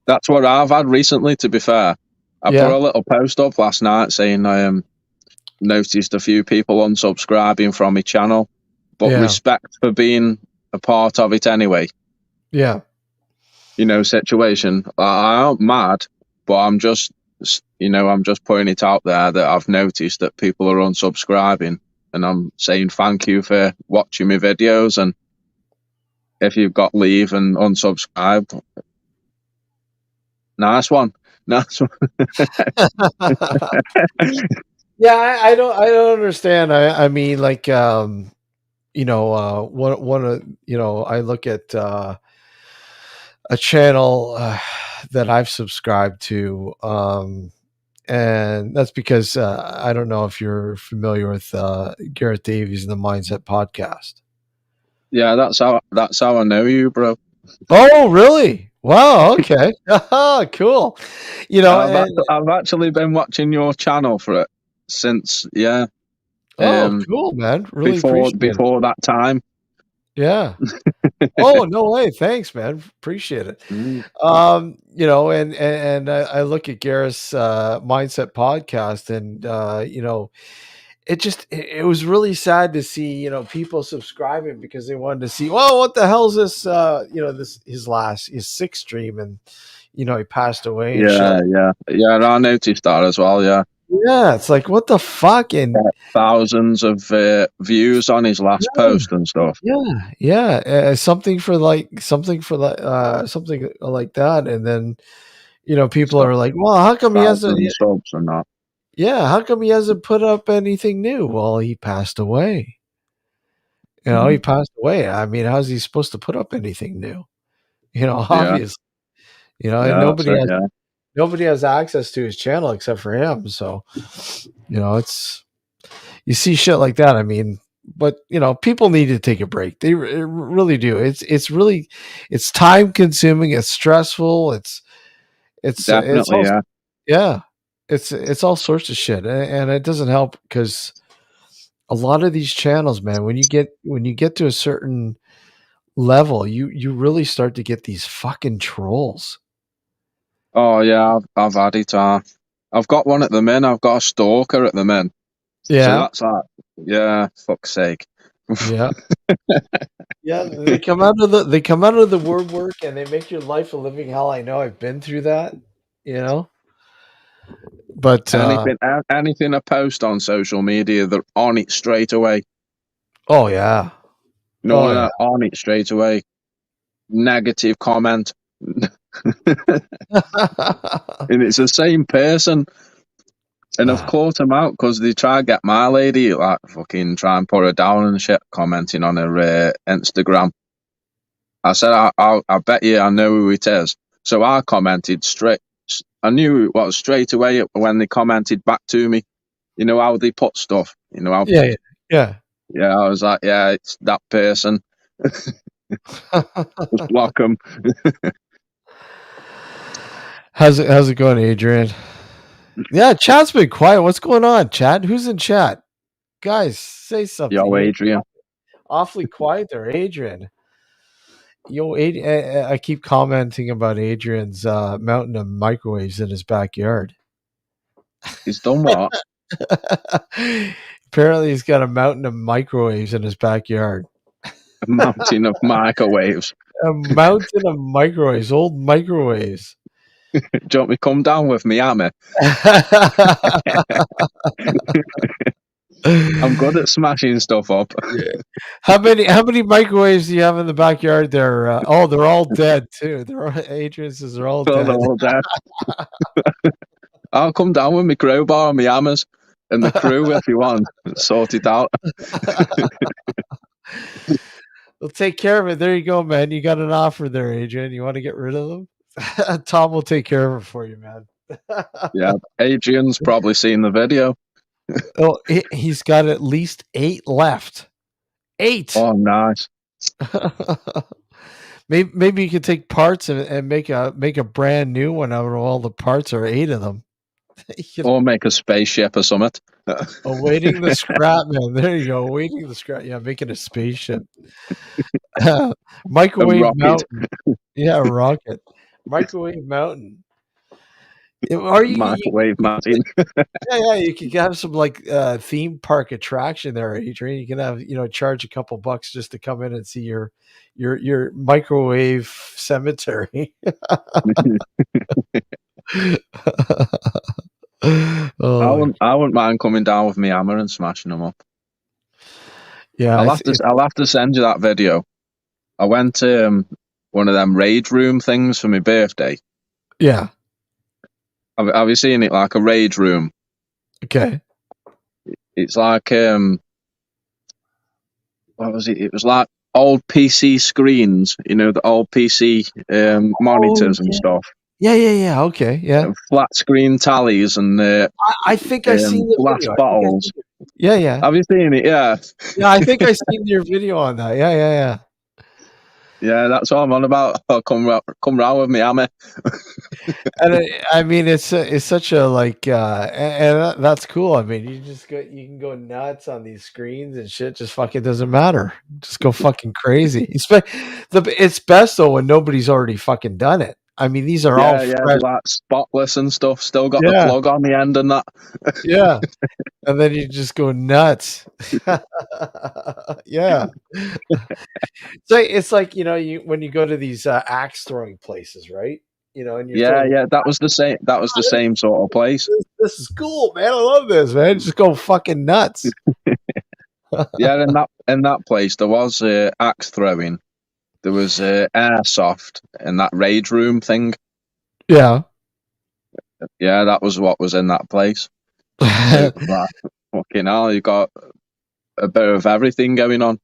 That's what I've had recently. To be fair, I put Yeah. a little post up last night saying I noticed a few people unsubscribing from my channel, but Yeah. respect for being a part of it anyway. Yeah. Situation. I aren't mad, but I'm just putting it out there that I've noticed that people are unsubscribing, and I'm saying thank you for watching my videos, and if you've got leave and unsubscribe, nice one. Yeah, I don't understand. I mean, like, one of I look at a channel that I've subscribed to, and that's because I don't know if you're familiar with Garrett Davies and the Mindset Podcast. Yeah, that's how I know you, bro. Oh, really? Wow. Okay. Cool. And I've actually been watching your channel for it since oh, cool, man. Really appreciate it. before that time. Yeah. Oh, no way. Thanks, man. Appreciate it. Mm. And I look at Gareth's mindset podcast, and it was really sad to see, people subscribing because they wanted to see, well, what the hell's this, this his sixth stream, and he passed away and shit. Yeah. I noticed that as well. Yeah, Yeah, it's like, what the fuck? And thousands of views on his last post and stuff. yeah, something like that, and then people Stuff, are like, well, how come he hasn't? thousand subs and that. Yeah, how come he hasn't put up anything new? Well, he passed away. He passed away. I mean, how's he supposed to put up anything new? Yeah, Obviously, and yeah, that's it. Yeah, nobody has access to his channel except for him. So, it's you see shit like that. I mean, but people need to take a break. They really do. It's time consuming. It's stressful. It's definitely. all Yeah. yeah. It's all sorts of shit, and it doesn't help because a lot of these channels, man, when you get to a certain level, you really start to get these fucking trolls. Oh yeah, I've had it. I've got one at the min. I've got a stalker at the min. So Yeah, that's like, yeah, fuck's sake. yeah, yeah. They come out of the woodwork and they make your life a living hell. I know. I've been through that. You know, but Anything I post on social media, they're on it straight away. oh yeah, No, oh yeah. on it straight away. Negative comment. And it's the same person. And I've caught them out because they try to get my lady, like, fucking try and put her down and shit, commenting on her Instagram. I said, I bet you I know who it is. So I commented straight. I knew who it was straight away when they commented back to me. you know how they put stuff. You know how. Yeah, yeah, yeah. Yeah, I was like, yeah, it's that person. Just block them. How's it going, Adrian? Yeah, chat's been quiet. What's going on, chat? Who's in chat? Guys, say something. Yo, You're Adrian. awfully quiet there, Adrian. Yo, I keep commenting about Adrian's mountain of microwaves in his backyard. He's done what? Apparently, he's got a mountain of microwaves in his backyard. A mountain of microwaves. A mountain of microwaves, old microwaves. Do you want me to come down with me hammer? I'm good at smashing stuff up. Yeah. How many microwaves do you have in the backyard there? Oh, they're all dead too. Adrian says they're all They're dead. all dead. I'll come down with my crowbar and my hammers and the crew if you want. Sort it out. We'll take care of it. There you go, man. You got an offer there, Adrian. You want to get rid of them? Tom will take care of it for you, man. Yeah, Adrian's probably seen the video. Oh, he's got at least 8 left. 8. Oh, nice. Maybe you could take parts and make a brand new one out of all the parts, or 8 of them. Or make a spaceship or something. Awaiting the scrap, man. There you go. Awaiting the scrap. Yeah, making a spaceship. Microwave mountain. Yeah, rocket. Microwave mountain. Or Microwave mountain. yeah, you could have some like theme park attraction there, Adrian. You can have charge a couple bucks just to come in and see your microwave cemetery. Oh, I wouldn't mind coming down with me hammer and smashing them up. yeah, I'll have to send you that video. I went to one of them rage room things for my birthday. Yeah. Have you seen it, like a rage room? Okay. It's like what was it? It was like old PC screens, the old PC monitors and stuff. Yeah. Okay, yeah. And flat screen tallies and I think I seen the glass video. bottles. Yeah. Have you seen it? Yeah. Yeah, I think I seen your video on that. Yeah. Yeah, that's what I'm on about. I'll come round with me hammer. And I mean, it's such a like, and that's cool. I mean, you can go nuts on these screens and shit. Just fucking doesn't matter. Just go fucking crazy. It's best though when nobody's already fucking done it. I mean, these are all fresh. Like spotless and stuff. Still got the plug on the end and that. Yeah, and then you just go nuts. Yeah. So it's like when you go to these axe throwing places, right? And you're That was the same. That was the same sort of place. This is cool, man. I love this, man. Just go fucking nuts. Yeah, in that place there was axe throwing. There was airsoft in that rage room thing. Yeah. Yeah, that was what was in that place. Fucking hell, you got a bit of everything going on.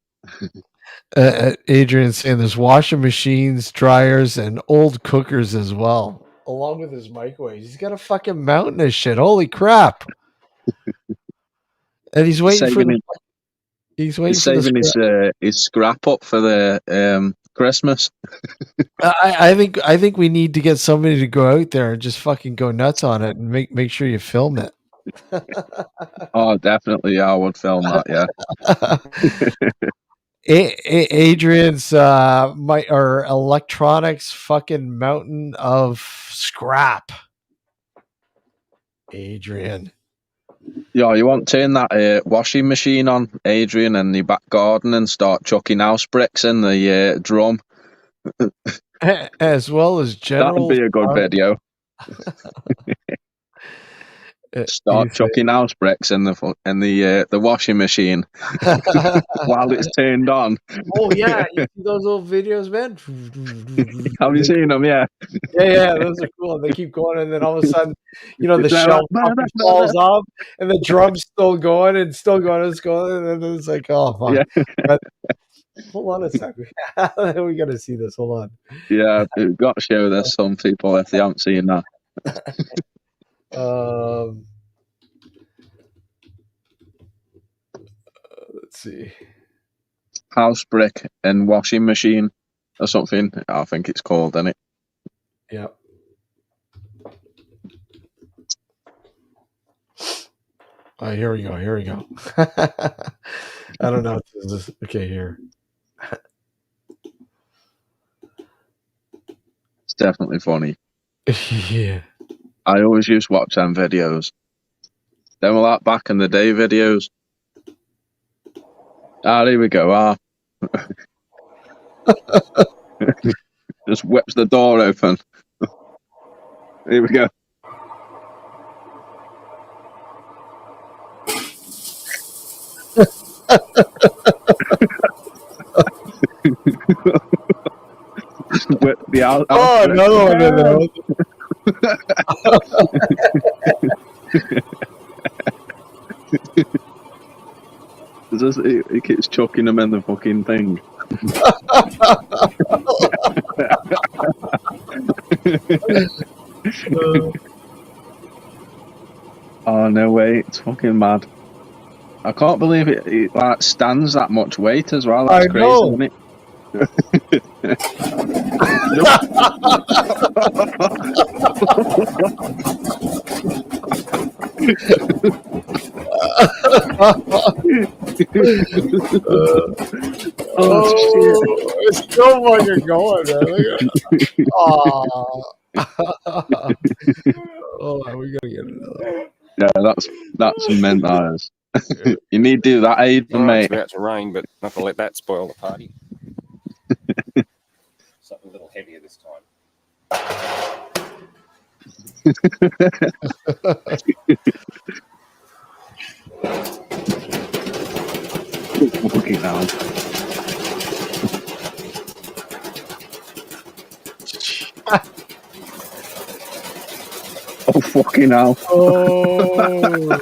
Adrian's saying there's washing machines, dryers, and old cookers as well, along with his microwaves. He's got a fucking mountain of shit. Holy crap! And he's waiting for the. He's saving his scrap up for the Christmas. I think we need to get somebody to go out there and just fucking go nuts on it and make sure you film it. Oh, definitely, I would film that. Yeah. Adrian's electronics fucking mountain of scrap. Adrian. Yeah, you want to turn that washing machine on, Adrian, in the back garden and start chucking house bricks in the drum. As well as general. That'd be a good video. Start chucking house bricks in the washing machine while it's turned on. Oh yeah, you see those old videos, man? Have you seen them? Yeah. Yeah, those are cool. They keep going, and then all of a sudden, the shelf falls off, and the drum's still going, and it's going, and then it's like, oh fuck. Yeah. But, hold on a second. We got to see this. Hold on. Yeah, we've got to show this some people if they haven't seen that. Let's see. House brick and washing machine or something. I think it's called, isn't it? Yeah. Here we go. Here we go. I don't know. Is this okay? Here. It's definitely funny. Yeah. I always used to watch them videos. Them were like back in the day videos. Here we go. Just whips the door open. Here we go. Just whip the out. Oh, another one in there. He keeps chucking them in the fucking thing. Oh no way! It's fucking mad. I can't believe it like stands that much weight as well. That's I crazy, know. isn't it? It's still fucking going, man. Oh, we gotta get another. Yeah, that's mental. You need to do that, Aiden, mate. It's about to rain, but not to let that spoil the party. Something a little heavier this time. Fucking hell. Oh, fucking hell. Oh.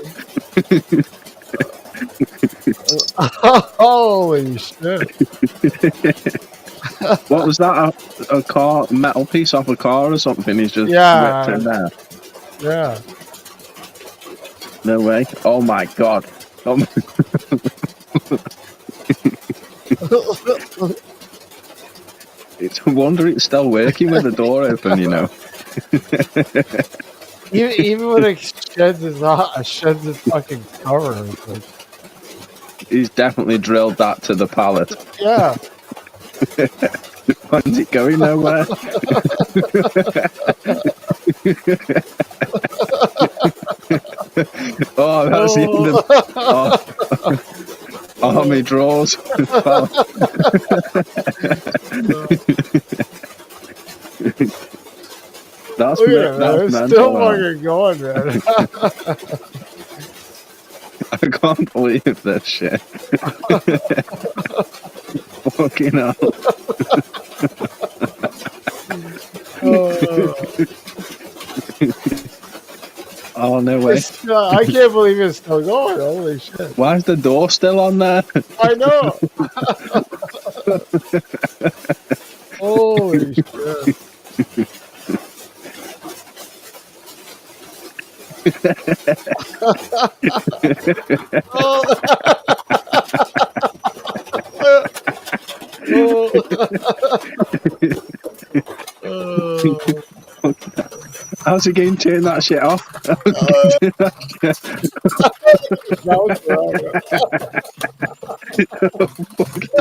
Holy shit. What was that? A car, metal piece off a car or something? He's just Yeah. whipped in there. Yeah. No way. Oh my god. Oh my... It's a wonder it's still working with the door open, you know. Even when it sheds its fucking cover. It's like, He's definitely drilled that to the pallet. yeah. When's it going nowhere? Oh, that's the end of... Oh, my drawers. That's it's still fucking going, man. I can't believe this shit. Fucking hell. Oh, no way. I can't believe it's still going. Holy shit. Why is the door still on there? I know. Holy shit. How's he going to turn that shit off? Look at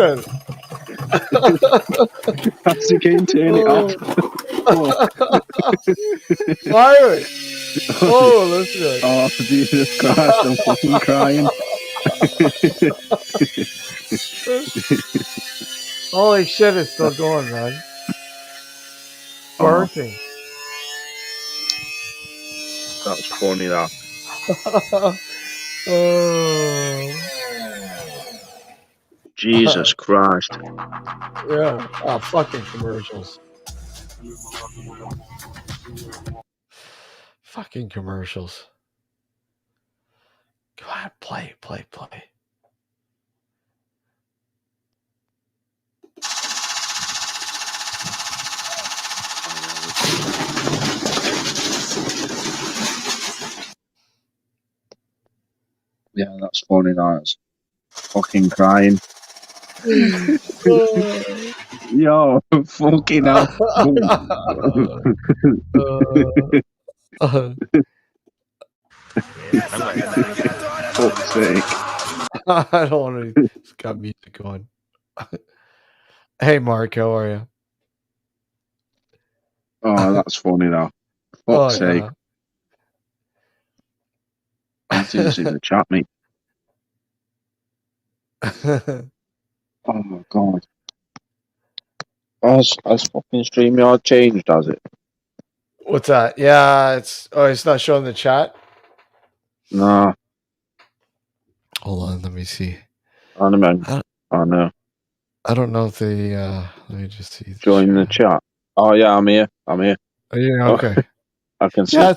it. How's he going to turn it off? Finally. Oh, that's good. Oh, Jesus Christ, I'm fucking crying. Holy shit, it's still going, man. Working. That's funny, that. Oh. Jesus Christ. Yeah. Oh, fucking commercials. Fucking commercials. Go ahead, play. Yeah, that's funny. That's fucking crying. Yo, fucking hell. Fuck's sake. I don't want to. It's got music going. Hey, Mark, how are you? Oh, that's funny though. Fuck's sake. That's easy to chat me. Oh my god. Has fucking StreamYard changed, has it? What's that? Yeah, it's not showing the chat. No. Hold on, let me see. I know. I don't know if they. Let me just see. Join the chat. Oh yeah, I'm here. Oh, yeah, okay. I can see. Yeah,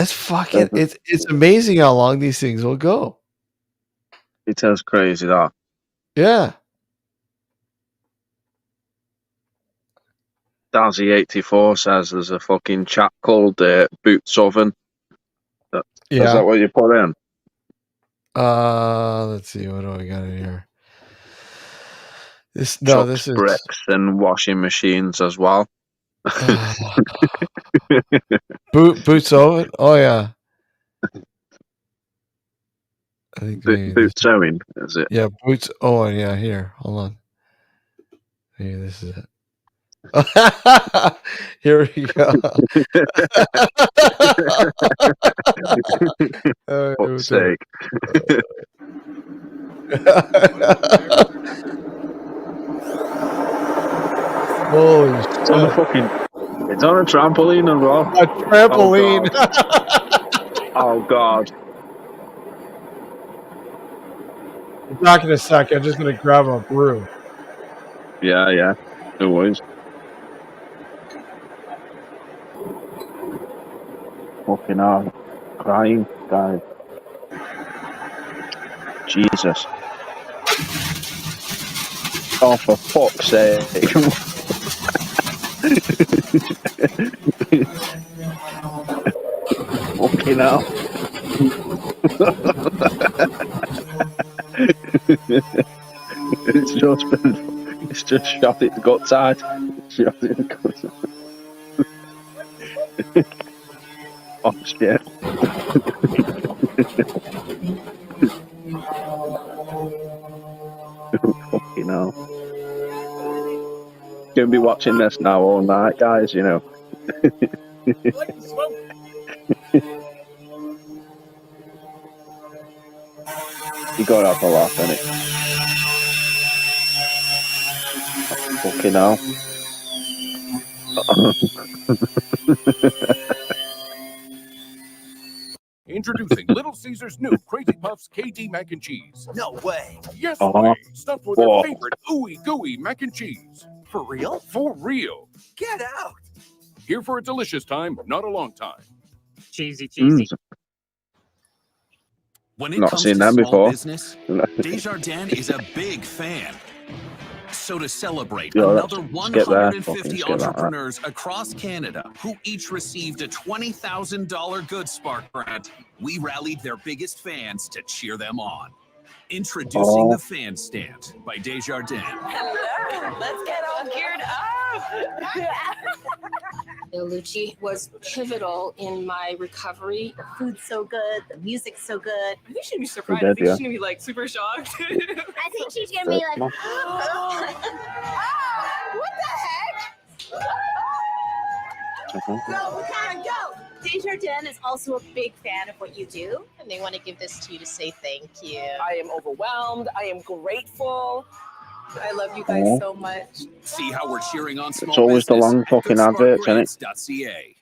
it's fucking. It's amazing how long these things will go. It is crazy that. Yeah. Dazzy84 says there's a fucking chat called Boots Oven. Yeah. Is that what you put in? Let's see. What do I got in here? This Trucks, is bricks, and washing machines as well. Boots Oven. Oh yeah. I think Boots Owen, is it? Yeah, Boots Owen. Yeah, here. Hold on. Hey, this is it. Here we go. Fuck's sake. Holy shit. It's on a trampoline as well. A trampoline. Oh god. Be back in a sec. I'm just gonna grab a brew. Yeah. No worries. Fucking hell. Crying, guys. Jesus. Oh, for fuck's sake. Fucking hell. It's just shot its guts out. Oh shit. Fucking hell. Gonna be watching this now all night, guys, you know. You gotta have a laugh, innit? Fucking hell. Introducing Little Caesar's new Crazy Puffs KD mac and cheese. No way. Yes way. Stuffed with their favorite ooey gooey mac and cheese. For real? For real. Get out. Here for a delicious time, not a long time. Cheesy. When it Not comes seen to that small before. business, Desjardins is a big fan. So to celebrate Yeah, another get there. 150 Fucking entrepreneurs across Canada who each received a $20,000 Good Spark grant, we rallied their biggest fans to cheer them on. Introducing the Fan Stand by Desjardins. Hello, let's get all geared up. Lucci was pivotal in my recovery. The food's so good, the music's so good. I think she'd be surprised. Did, I think yeah. she's gonna be like super shocked. I think she's gonna be like, oh, what the heck? No, we gotta go. Desjardins is also a big fan of what you do, and they want to give this to you to say thank you. I am overwhelmed. I am grateful. I love you guys so much. See how we're cheering on small It's always the business long at fucking adverts, isn't it? goodsparkgrants.ca.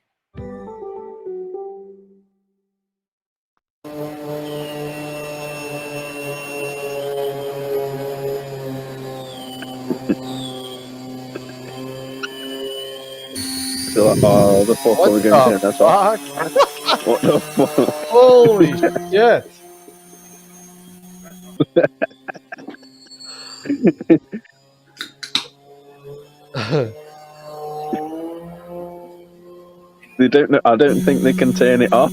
Oh, the fuck are we going to turn this off? What the fuck? Holy shit. They don't know. I don't think they can turn it off.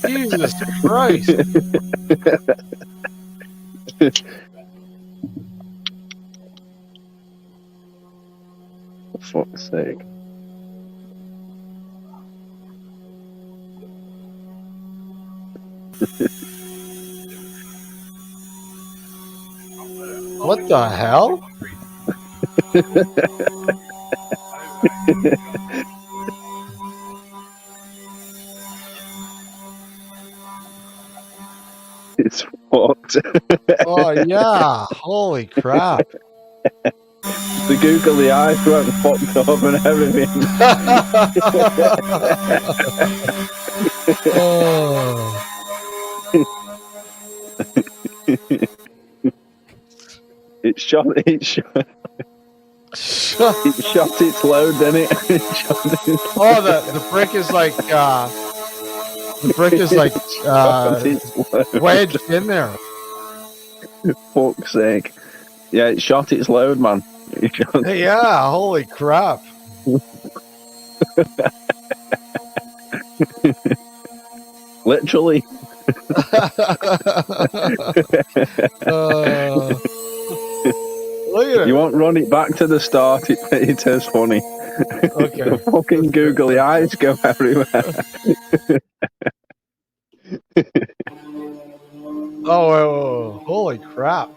Jesus Christ. For fuck's sake. What the hell? It's fucked. Oh yeah. Holy crap. The googly eyes went fucked up and everything. Oh. It shot its load, didn't it? Oh, the brick is like wedged in there. Fuck's sake. Yeah, it shot its load, man. Yeah, holy crap. Literally. Look at it. You won't run it back to the start. It is funny. Okay. The fucking googly eyes go everywhere. Oh, holy crap.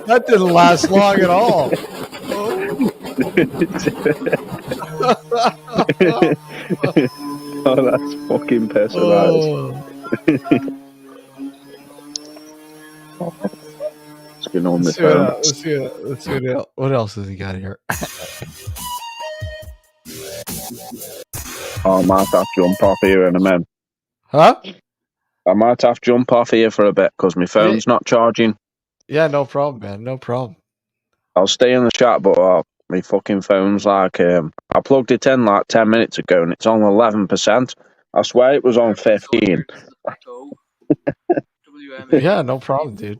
That didn't last long at all. Oh, that's fucking piss about. It's been on the phone. Let's see what else has he got here? Oh, I might have to jump off here in a minute. Huh? I might have to jump off here for a bit because my phone's not charging. Yeah, no problem, man. No problem. I'll stay in the chat, but my fucking phone's like, I plugged it in like 10 minutes ago and it's on 11%. I swear it was on 15. Yeah, no problem, dude.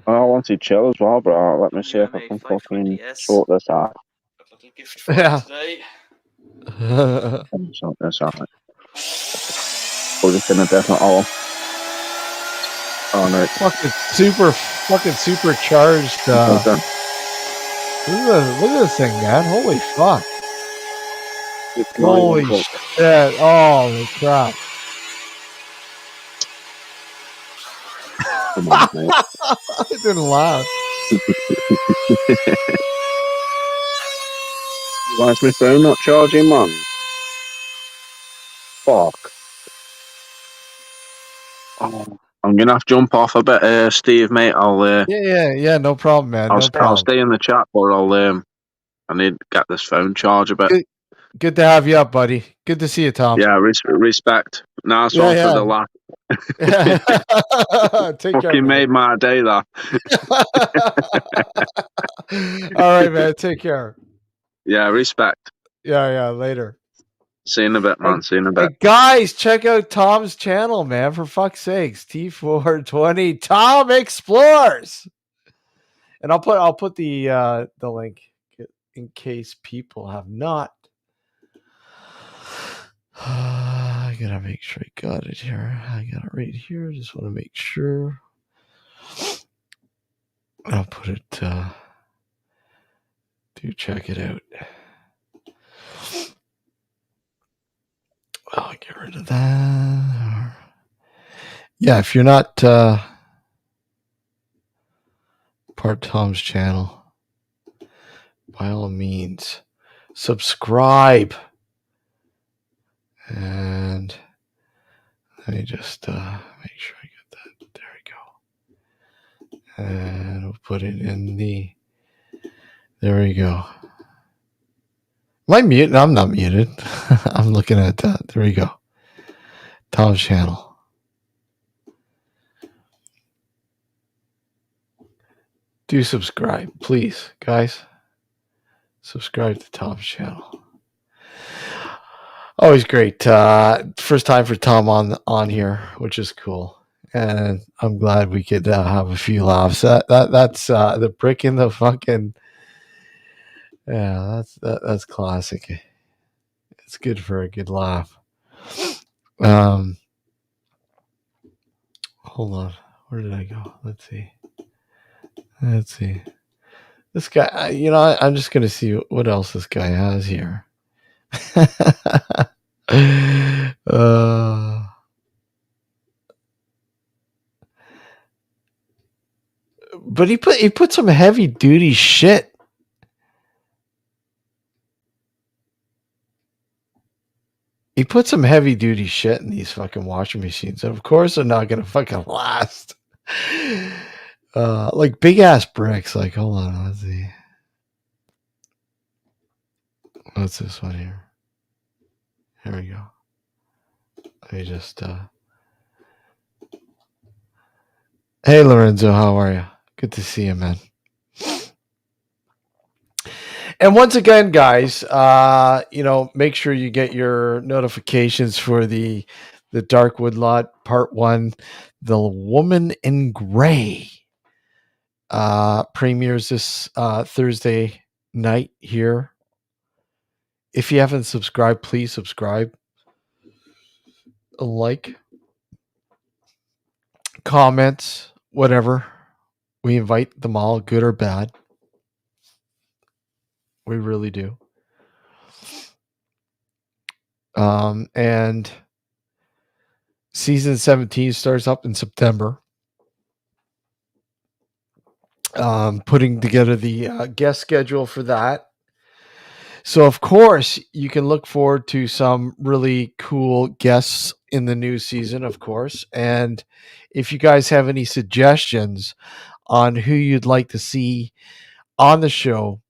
I wanted chill as well, but let me see if I can fucking sort this out. Yeah. Sort this out. Put it in a different hole. Oh no. Fucking supercharged. Look at this thing, man. Holy fuck. Holy shit. Holy crap. Come on, mate. It didn't laugh. Why is my phone not charging, man? Fuck. Oh, I'm gonna have to jump off a bit, Steve, mate. Yeah, no problem, man. I'll No problem. stay in the chat, but I need to get this phone charged a bit. Good to have you up, buddy. Good to see you, Tom. Yeah, respect. Nice one for the laugh. Take Fucking care, made my day, that. All right, man. Take care. Yeah, respect. Yeah, later. See you in a bit, man. See you in a bit. Hey, guys, check out Tom's channel, man. For fuck's sakes, T420 Tom Explores. And I'll put the link in case people have not. I gotta make sure I got it here. I got it right here. Just want to make sure. I'll put it. Do check it out. I'll get rid of that. Yeah, if you're not part of Tom's channel, by all means, subscribe. And let me just make sure I get that. There we go. And we'll put it in the. There we go. Am I muted? No, I'm not muted. I'm looking at that. There we go. Tom's channel. Do subscribe, please, guys. Subscribe to Tom's channel. Always great. First time for Tom on here, which is cool, and I'm glad we could have a few laughs. That's the brick in the fucking. Yeah, that's classic. It's good for a good laugh. Hold on. Where did I go? Let's see. This guy, I'm just going to see what else this guy has here. But he put some heavy duty shit. He put some heavy duty shit in these fucking washing machines. And of course they're not going to fucking last. Like big ass bricks. Like, hold on, let's see. What's this one here? Here we go. Let me just Hey Lorenzo, how are you? Good to see you, man. And once again, guys, make sure you get your notifications for the Dark Woodlot Part 1, The Woman in Gray. Premieres this Thursday night here. If you haven't subscribed, please subscribe. Like, comments, whatever. We invite them all, good or bad. We really do. And season 17 starts up in September. Putting together the guest schedule for that. So, of course, you can look forward to some really cool guests in the new season, of course. And if you guys have any suggestions on who you'd like to see on the show,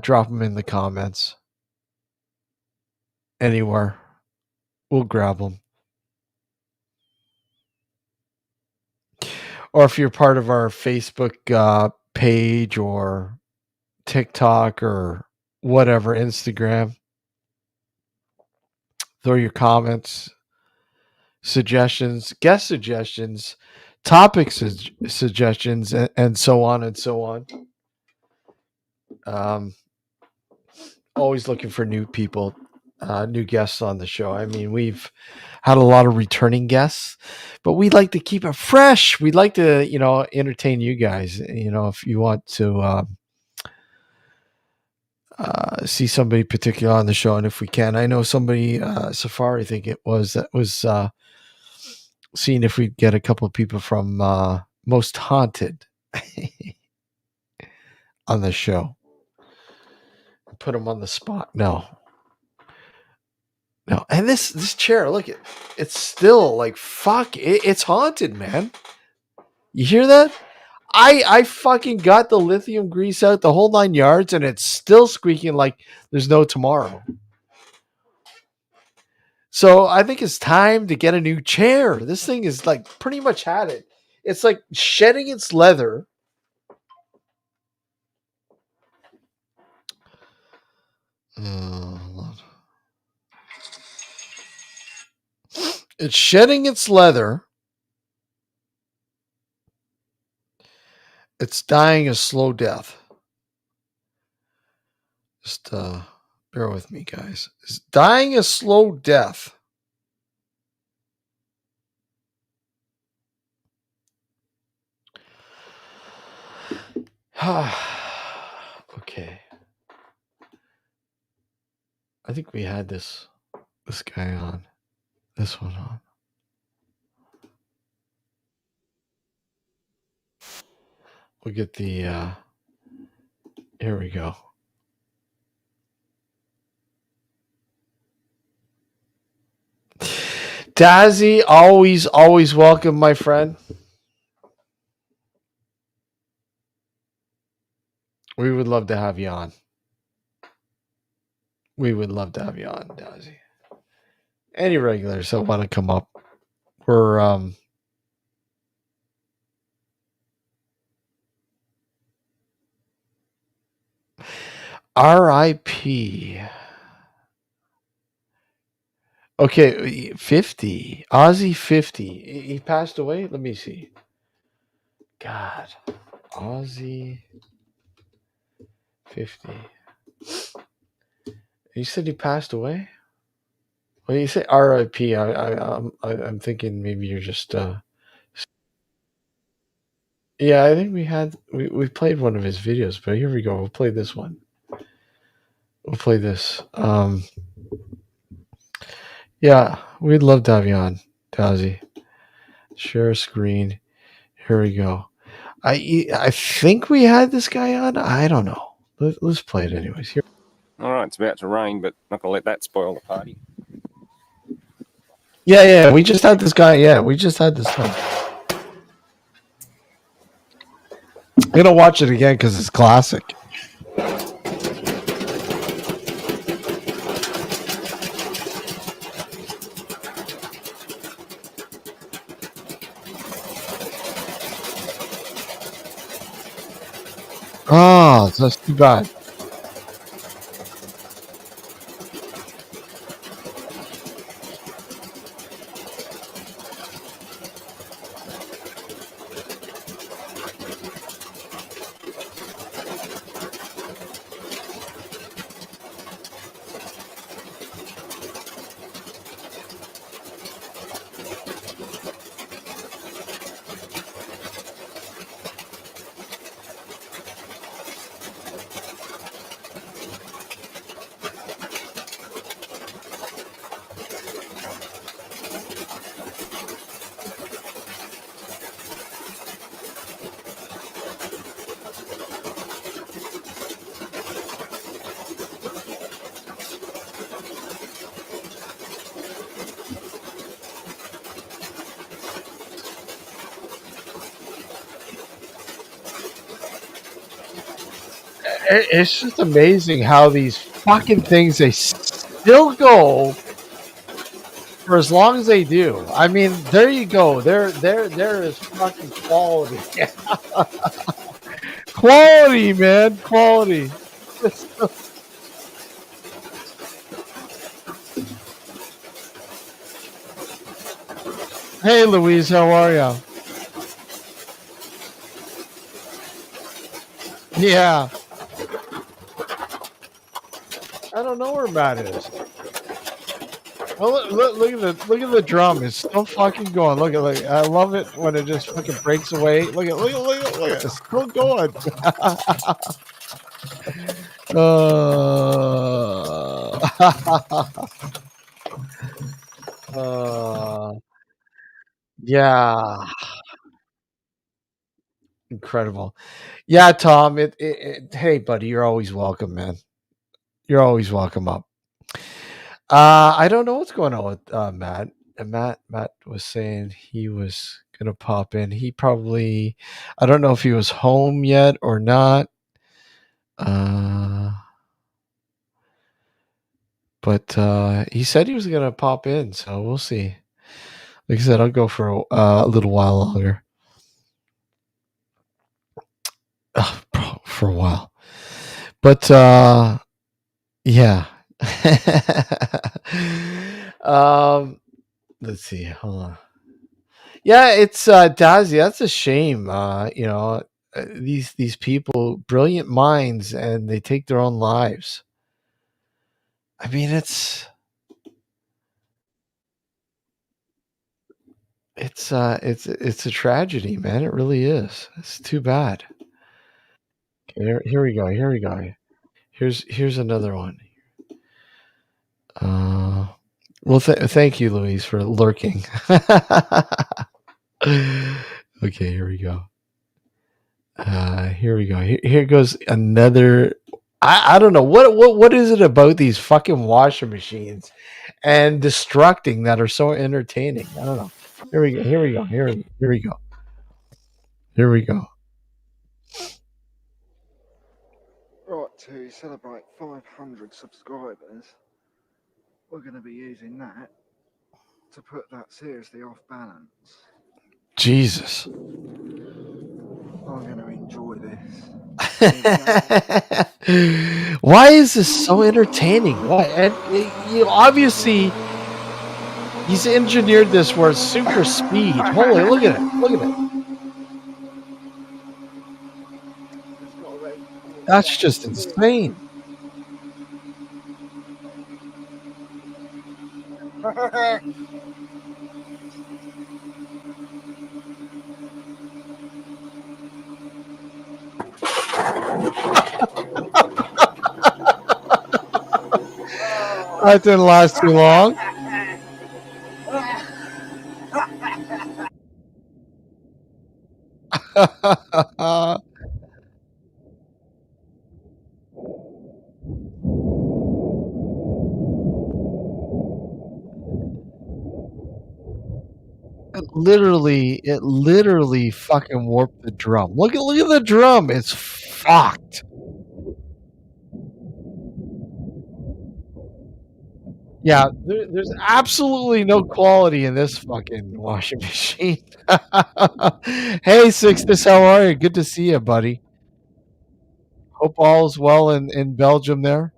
drop them in the comments. Anywhere. We'll grab them. Or if you're part of our Facebook page or TikTok or whatever, Instagram, throw your comments, suggestions, guest suggestions, topic suggestions, and so on and so on. Always looking for new people, new guests on the show. I mean, we've had a lot of returning guests, but we'd like to keep it fresh. We'd like to, entertain you guys. If you want to see somebody particular on the show, and if we can, I know somebody, Safari, I think it was, that was seeing if we'd get a couple of people from Most Haunted on the show. Put them on the spot. No. And this chair, look, it's still like, fuck, it's haunted, man. You hear that? I fucking got the lithium grease out, the whole 9 yards, and it's still squeaking like there's no tomorrow. So I think it's time to get a new chair. This thing is like pretty much had it. It's like shedding its leather. It's shedding its leather. It's dying a slow death. Just bear with me, guys. It's dying a slow death. Okay. I think we had this guy on. This one on. We'll get the here we go. Dazzy, always welcome, my friend. We would love to have you on. We would love to have you on, Dazzy. Any regulars that want to come up, we're R.I.P. Okay, 50. Ozzy 50. He passed away? Let me see. God. Ozzy 50. You said he passed away? Well, you say R.I.P. I'm thinking maybe you're just. Yeah, I think we played one of his videos, but here we go. We'll play this one. We'll play this. Yeah, we'd love to have you on, Tazi. Share a screen. Here we go. I think we had this guy on. I don't know. Let's play it anyways. Here. All right, it's about to rain, but not gonna let that spoil the party. Yeah. We just had this guy. Yeah, we just had this one. I'm gonna watch it again because it's classic. Oh, that's too bad. It's just amazing how these fucking things they still go for as long as they do. I mean, there you go. There is fucking quality. Quality, man. Quality. Hey, Louise, how are you? Yeah. I don't know where Matt is. Oh, look at the drum. It's still fucking going. Look. I love it when it just fucking breaks away. Look at. It's still going. Yeah, incredible. Yeah, Tom. Hey, buddy, you're always welcome, man. You're always welcome up. I don't know what's going on with Matt. Matt was saying he was gonna pop in. He probably, I don't know if he was home yet or not. But he said he was gonna pop in, so we'll see. Like I said, I'll go for a little while longer. For a while, but yeah. Let's see. Hold on. Yeah, it's Dazzy. That's a shame. These people, brilliant minds, and they take their own lives. I mean, it's a tragedy, man. It really is. It's too bad. Okay, here we go. Here we go. Here's another one. Well, thank you, Louise, for lurking. Okay, here we go. Here we go. Here goes another. I don't know what is it about these fucking washer machines and destructing that are so entertaining. I don't know. Here we go. Here we go. Here we go. Here we go. Right, to celebrate 500 subscribers, we're going to be using that to put that seriously off balance. Jesus. I'm going to enjoy this. Why is this so entertaining? Why? And obviously, he's engineered this where it's super speed. Holy, look at it! Look at it! That's just insane. That didn't last too long. It literally fucking warped the drum. Look at the drum. It's fucked. Yeah, there's absolutely no quality in this fucking washing machine. Hey, Sixtus, how are you? Good to see you, buddy. Hope all's well in Belgium there.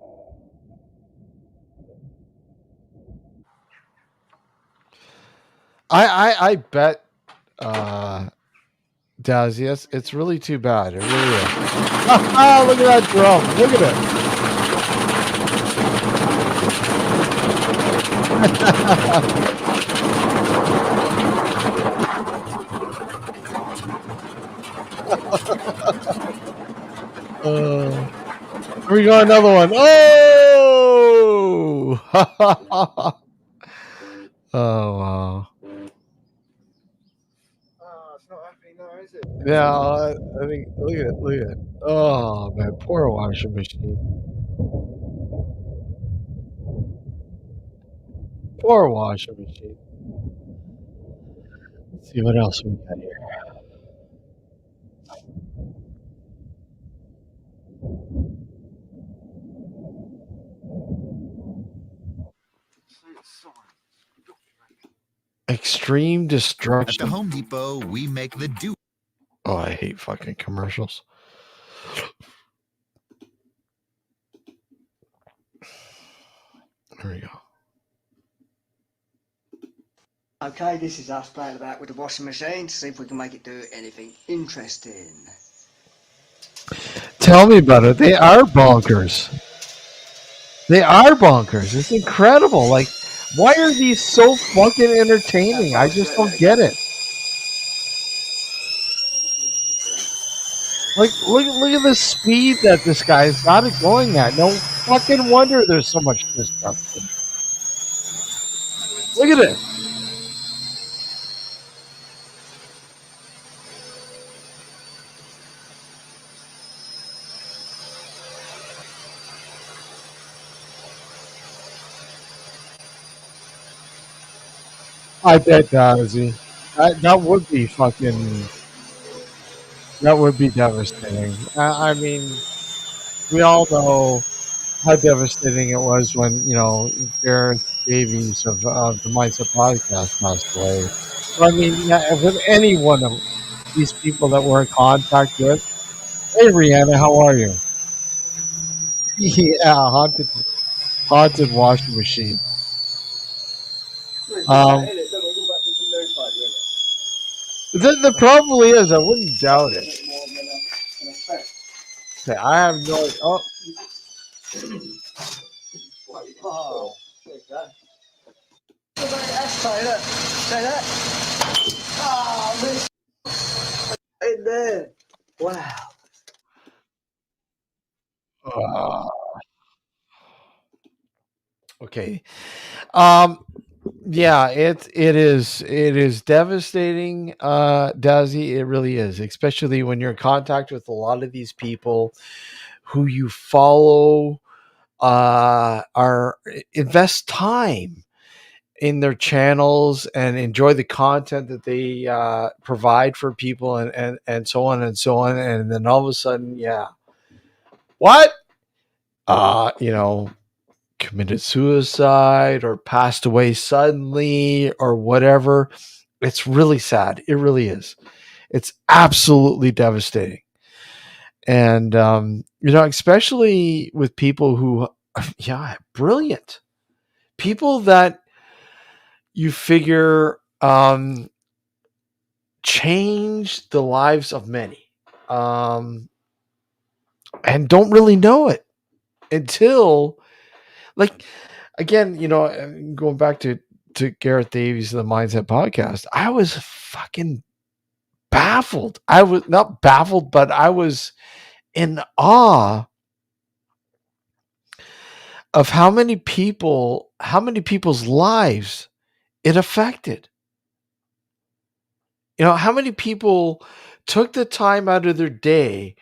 I bet Dazzy, it's really too bad. It really is. Look at that drum. Look at it. Here we go, another one. Oh! Oh, wow. It's not happening now, is it? Yeah, I think, look at it, look at it. Oh, man, poor washing machine. Poor washing machine. Let's see what else we got here. Extreme destruction. At the Home Depot, we make the do. Oh, I hate fucking commercials. There we go. Okay, this is us playing about with the washing machine to see if we can make it do anything interesting. Tell me about it. They are bonkers. They are bonkers. It's incredible. Like, why are these so fucking entertaining? I just don't get it. Like, look at the speed that this guy's got it going at. No fucking wonder there's so much destruction. Look at it. I bet, Dazzy. That would be fucking... That would be devastating. I mean, we all know how devastating it was when, Gareth Davies of the Mindset Podcast passed away. So, I mean, yeah, with any one of these people that we're in contact with, hey, Rihanna, how are you? Yeah, haunted washing machine. The probably is. I wouldn't doubt it. Okay, I have no. Oh. Oh, there you go. Say that. Oh, this in there. Wow. Okay. Yeah, it is devastating, Dazzy. It really is, especially when you're in contact with a lot of these people who you follow, are invest time in their channels and enjoy the content that they provide for people, and so on and so on, and then all of a sudden, yeah, what? Committed suicide or passed away suddenly or whatever. It's really sad. It really is. It's absolutely devastating. And you know, especially with people who, yeah, brilliant people that you figure change the lives of many, and don't really know it until, like, again, you know, going back to Gareth Davies, the Mindset Podcast, I was fucking baffled. I was not baffled, but I was in awe of how many people's lives it affected. You know, how many people took the time out of their day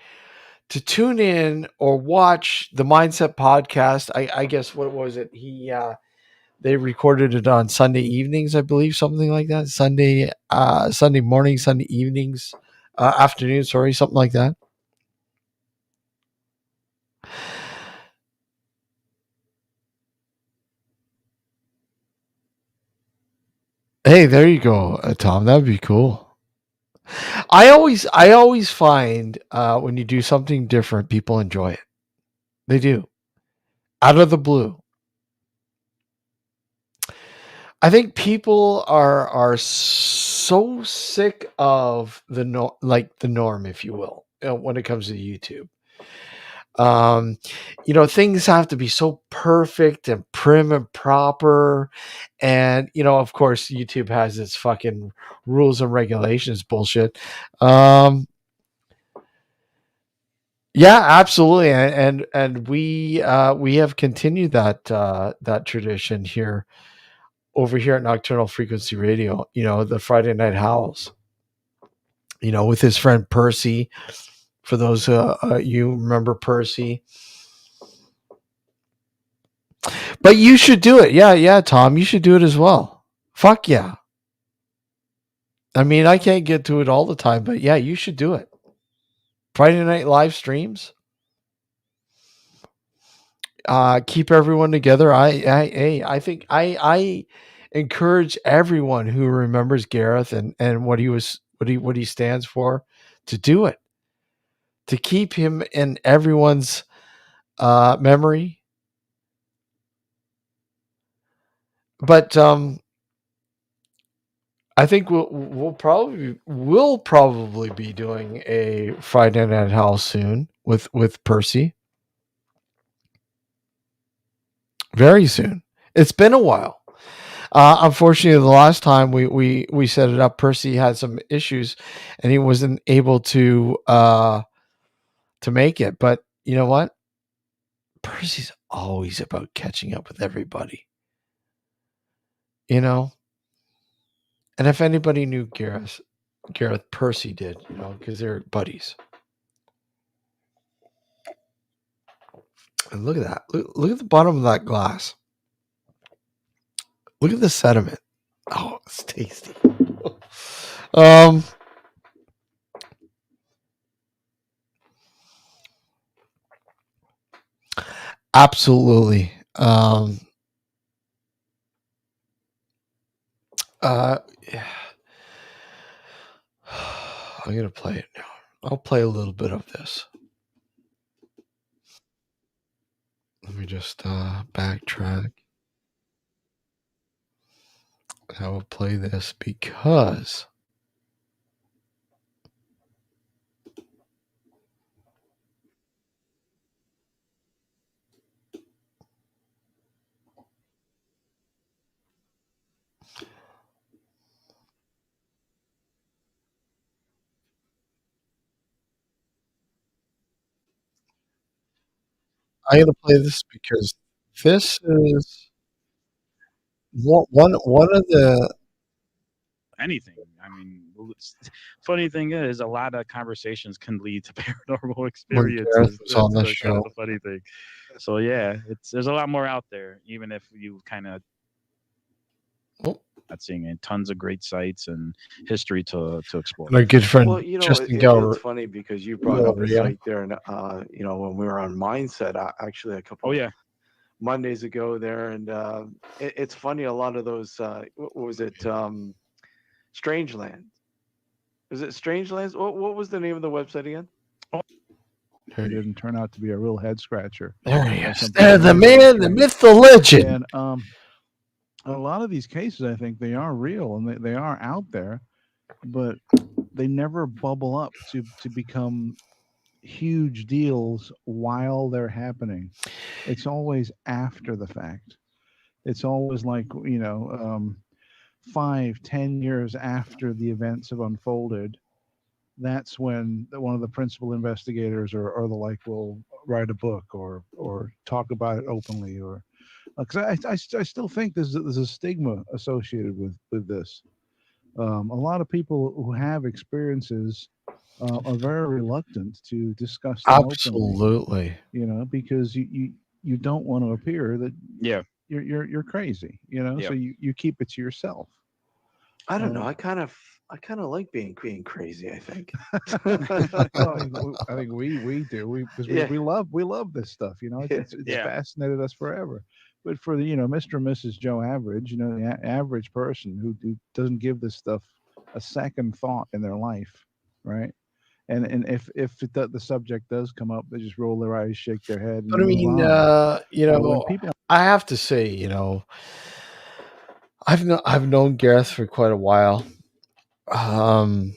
to tune in or watch the Mindset Podcast. I guess, what was it? They recorded it on Sunday evenings, I believe, something like that. Sunday morning, Sunday evenings, afternoon, sorry, something like that. Hey, there you go, Tom. That'd be cool. I always find when you do something different, people enjoy it. They do, out of the blue. I think people are so sick of the norm, if you will, when it comes to YouTube. You know, things have to be so perfect and prim and proper, and you know, of course, YouTube has its fucking rules and regulations bullshit. Yeah, absolutely, and we have continued that tradition here over here at Nocturnal Frequency Radio. You know, the Friday Night Howls. You know, with his friend Percy. For those you remember Percy, but you should do it. Yeah, Tom, you should do it as well. Fuck yeah. I mean, I can't get to it all the time, but yeah, you should do it. Friday night live streams. Keep everyone together. I think I encourage everyone who remembers Gareth and what he stands for to do it. To keep him in everyone's memory. But I think we'll probably be doing a Friday Night House soon with Percy. Very soon. It's been a while. Unfortunately, the last time we set it up, Percy had some issues, and he wasn't able to make it. But you know what? Percy's always about catching up with everybody. You know, and if anybody knew Gareth, Percy did. You know, because they're buddies. And look at that. Look at the bottom of that glass. Look at the sediment. Oh, it's tasty. Absolutely. Yeah. I'm gonna play it now. I'll play a little bit of this. Let me just backtrack. I will play this because I'm gonna play this because this is one of the anything. I mean, funny thing is, a lot of conversations can lead to paranormal when experiences. Gareth was on That's the the kind show. of the funny thing. So yeah, there's a lot more out there, even if you kind of Oh, not seeing it. Tons of great sites and history to explore. and our good friend Well, you know, Justin it's funny because you brought up a Galleria. site there, and you know, when we were on Mindset, actually a couple Oh yeah, Mondays ago there, and it's funny. A lot of those, what was it? Strangeland. Is it Strangelands? What was the name of the website again? it didn't turn out to be a real head scratcher. There he or is. something The really man, the strange. myth, the legend. And a lot of these cases, I think they are real and they are out there, but they never bubble up to become huge deals while they're happening. It's always after the fact. It's always like, 5-10 years after the events have unfolded. That's when one of the principal investigators or the like will write a book or talk about it openly, or because I still think there's a stigma associated with this. A lot of people who have experiences are very reluctant to discuss them openly. Absolutely. Because you don't want to appear that Yeah. you're crazy. Yeah. So you keep it to yourself. I don't know. I kind of like being crazy. I think. Well, I think we do because Yeah. we love this stuff. It's Yeah. fascinated us forever. But for the Mr. and Mrs. Joe Average, the average person who doesn't give this stuff a second thought in their life, right? And if the subject does come up, they just roll their eyes, shake their head, and But I move mean, on. When people I have to say, I've known Gareth for quite a while. I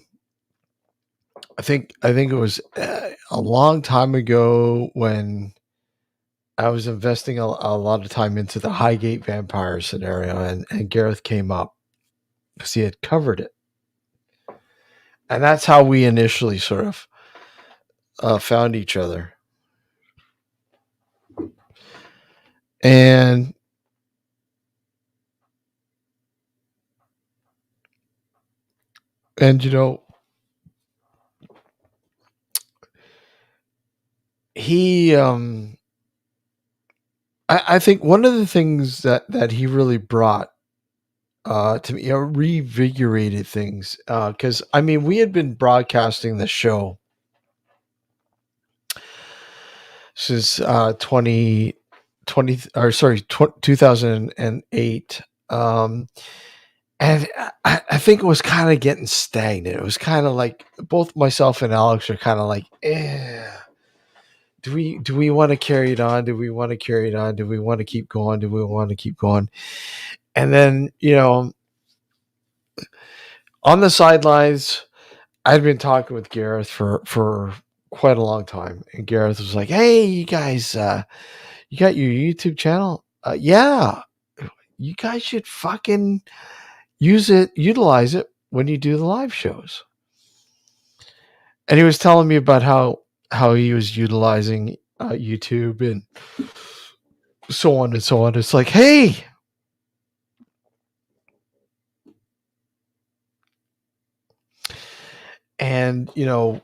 think it was a long time ago when I was investing a lot of time into the Highgate vampire scenario, and Gareth came up because he had covered it, and that's how we initially sort of found each other. And he I think one of the things that he really brought to me, revigorated things, because I mean, we had been broadcasting the show since 2008, and I think it was kind of getting stagnant. It was kind of like both myself and Alex are kind of like, do we want to carry it on? Do we want to carry it on? Do we want to keep going? Do we want to keep going? And then, on the sidelines, I'd been talking with Gareth for quite a long time, and Gareth was like, "Hey, you guys, you got your YouTube channel? Yeah, you guys should fucking utilize it when you do the live shows." And he was telling me about how he was utilizing YouTube and so on and so on. It's like, hey, and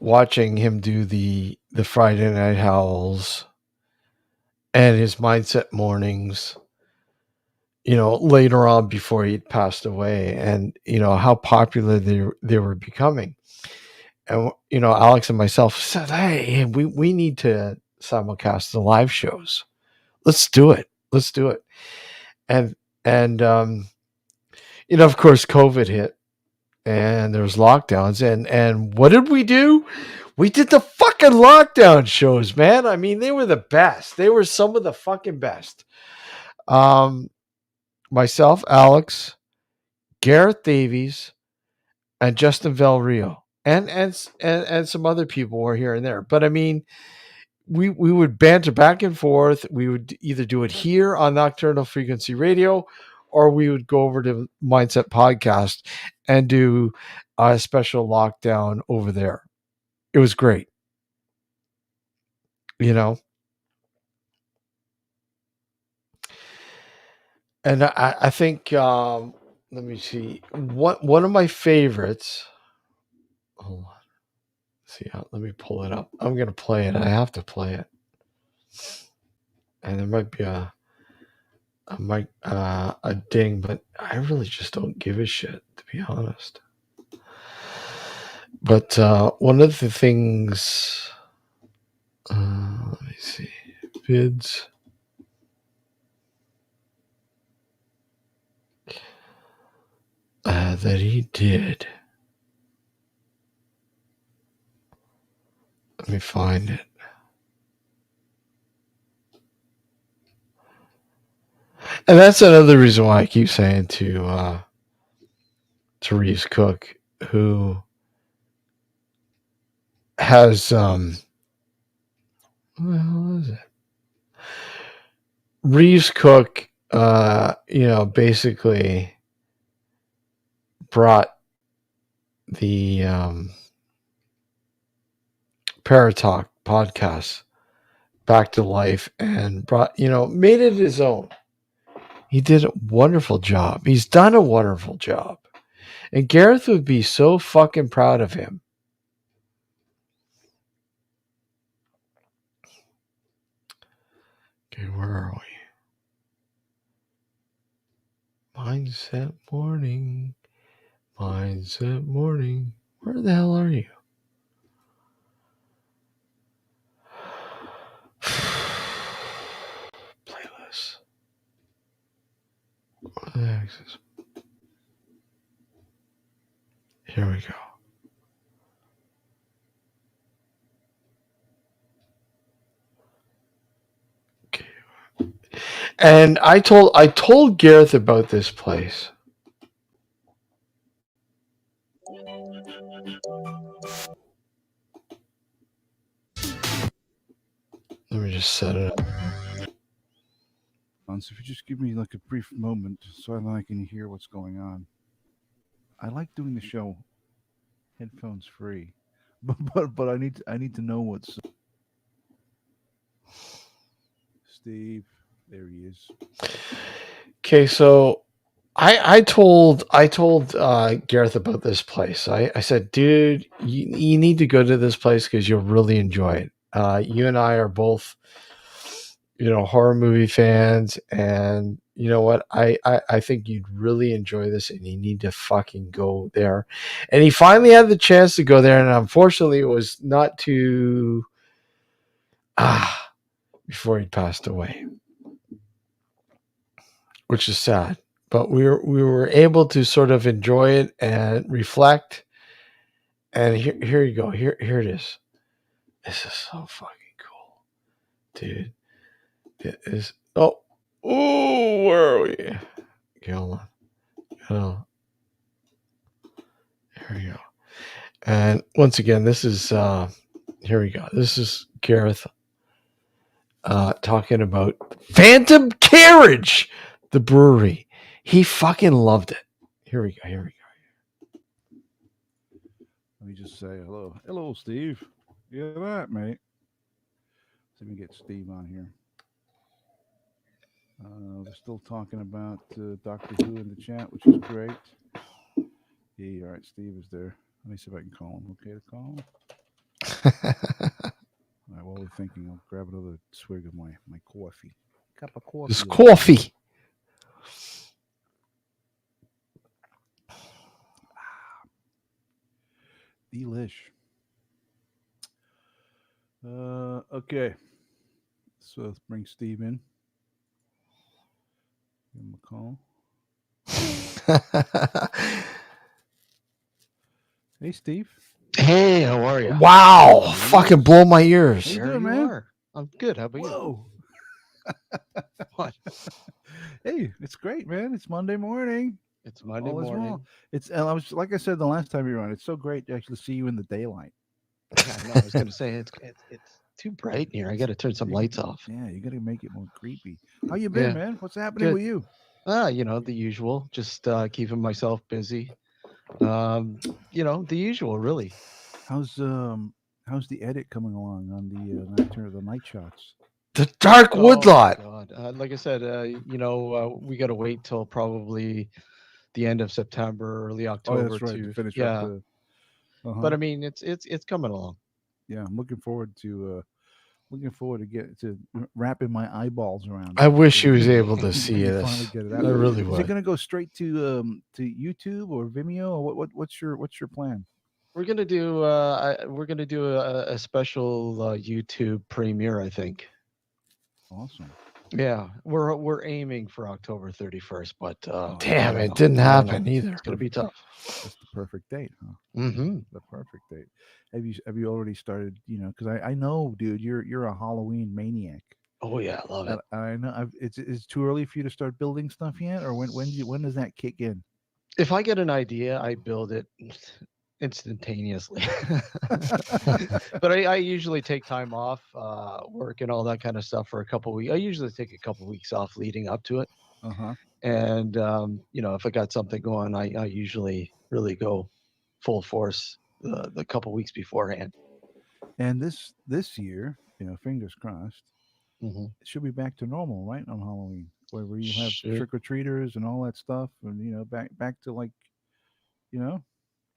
watching him do the Friday Night Howls and his mindset mornings, later on before he passed away, and how popular they were becoming. And Alex and myself said, hey, we need to simulcast the live shows. Let's do it. And of course COVID hit and there was lockdowns, and what did we do? We did the fucking lockdown shows, man. I mean, they were the best. They were some of the fucking best. Myself, Alex, Gareth Davies, and Justin Del Rio, and some other people were here and there. But I mean, we would banter back and forth. We would either do it here on Nocturnal Frequency Radio, or we would go over to Mindset Podcast and do a special lockdown over there. It was great. And I think, let me see, one of my favorites. Hold on. See, let me pull it up. I'm gonna play it. I have to play it, and there might be a ding, but I really just don't give a shit, to be honest. But one of the things, let me see, vids. That he did. Let me find it. And that's another reason why I keep saying to Reese Cook, who has what the hell is it? Reese Cook, basically brought the Paratalk podcast back to life and made it his own. He did a wonderful job. He's done a wonderful job. And Gareth would be so fucking proud of him. Okay, where are we? Mindset Morning. Mindset Morning. Where the hell are you? Playlist. What the heck is this? Here we go. Okay. And I told Gareth about this place. Let me just set it up. So if you just give me like a brief moment so I can hear what's going on. I like doing the show headphones free, but I need to know what's. Steve, there he is. Okay, so I told Gareth about this place. I said, dude, you need to go to this place because you'll really enjoy it. You and I are both, horror movie fans, and you know what? I think you'd really enjoy this, and you need to fucking go there. And he finally had the chance to go there, and unfortunately, it was not too before he passed away, which is sad. But we were able to sort of enjoy it and reflect. And here you go. Here it is. This is so fucking cool, dude. It is. Oh, where are we? Okay, hold on. Here we go. And once again, this is here we go. This is Gareth talking about Phantom Carriage, the brewery. He fucking loved it. Here we go. Let me just say hello. Hello, Steve. You hear that, mate? Let me get Steve on here. We're still talking about Doctor Who in the chat, which is great. Yeah, all right, Steve is there. Let me see if I can call him. Okay to call him? All right, while we're thinking, I'll grab another swig of my coffee. Cup of coffee. It's coffee. Delish. Okay. So let's bring Steve in. Give him a call. Hey, Steve. Hey, how are you? Wow, fucking blow my ears. How you There doing, you man? are. I'm good. How about Whoa. you? What? Hey, it's great, man. It's Monday morning. It's Monday All is morning. well. It's I was like I said the last time you were on. It's so great to actually see you in the daylight. Yeah, no, I was going to say it's too bright in here. I got to turn some lights off. Yeah, you got to make it more creepy. How you been, Yeah. man? What's happening Good. with you? The usual. Just keeping myself busy. The usual, really. How's the edit coming along on the Nocturnal, the night shots? The Dark Woodlot. Oh, God. Like I said, we got to wait till probably the end of September, early October that's right, to finish yeah. up the. But I mean, it's coming along. Yeah, I'm looking forward to wrapping my eyeballs around. I it. wish he was able to see When you this. finally get it I out. really Is would. it going to go straight to YouTube or Vimeo, or what's your plan? We're gonna do a special YouTube premiere, I think. Awesome. Yeah, we're aiming for October 31st, but Damn, I it don't didn't know. I don't happen know. either. It's gonna be tough. That's the perfect date, huh? Mm-hmm. The perfect date. Have you already started? Because I know, dude, you're a Halloween maniac. Oh yeah, I love it. I know it's too early for you to start building stuff yet, or when does that kick in? If I get an idea, I build it instantaneously. But I usually take time off work and all that kind of stuff for a couple weeks. I usually take a couple weeks off leading up to it. Uh-huh. And if I got something going, I usually really go full force the couple weeks beforehand. And this year, fingers crossed, Mm-hmm. it should be back to normal, right, on Halloween, where you have Should. trick or treaters and all that stuff, and back to like, you know.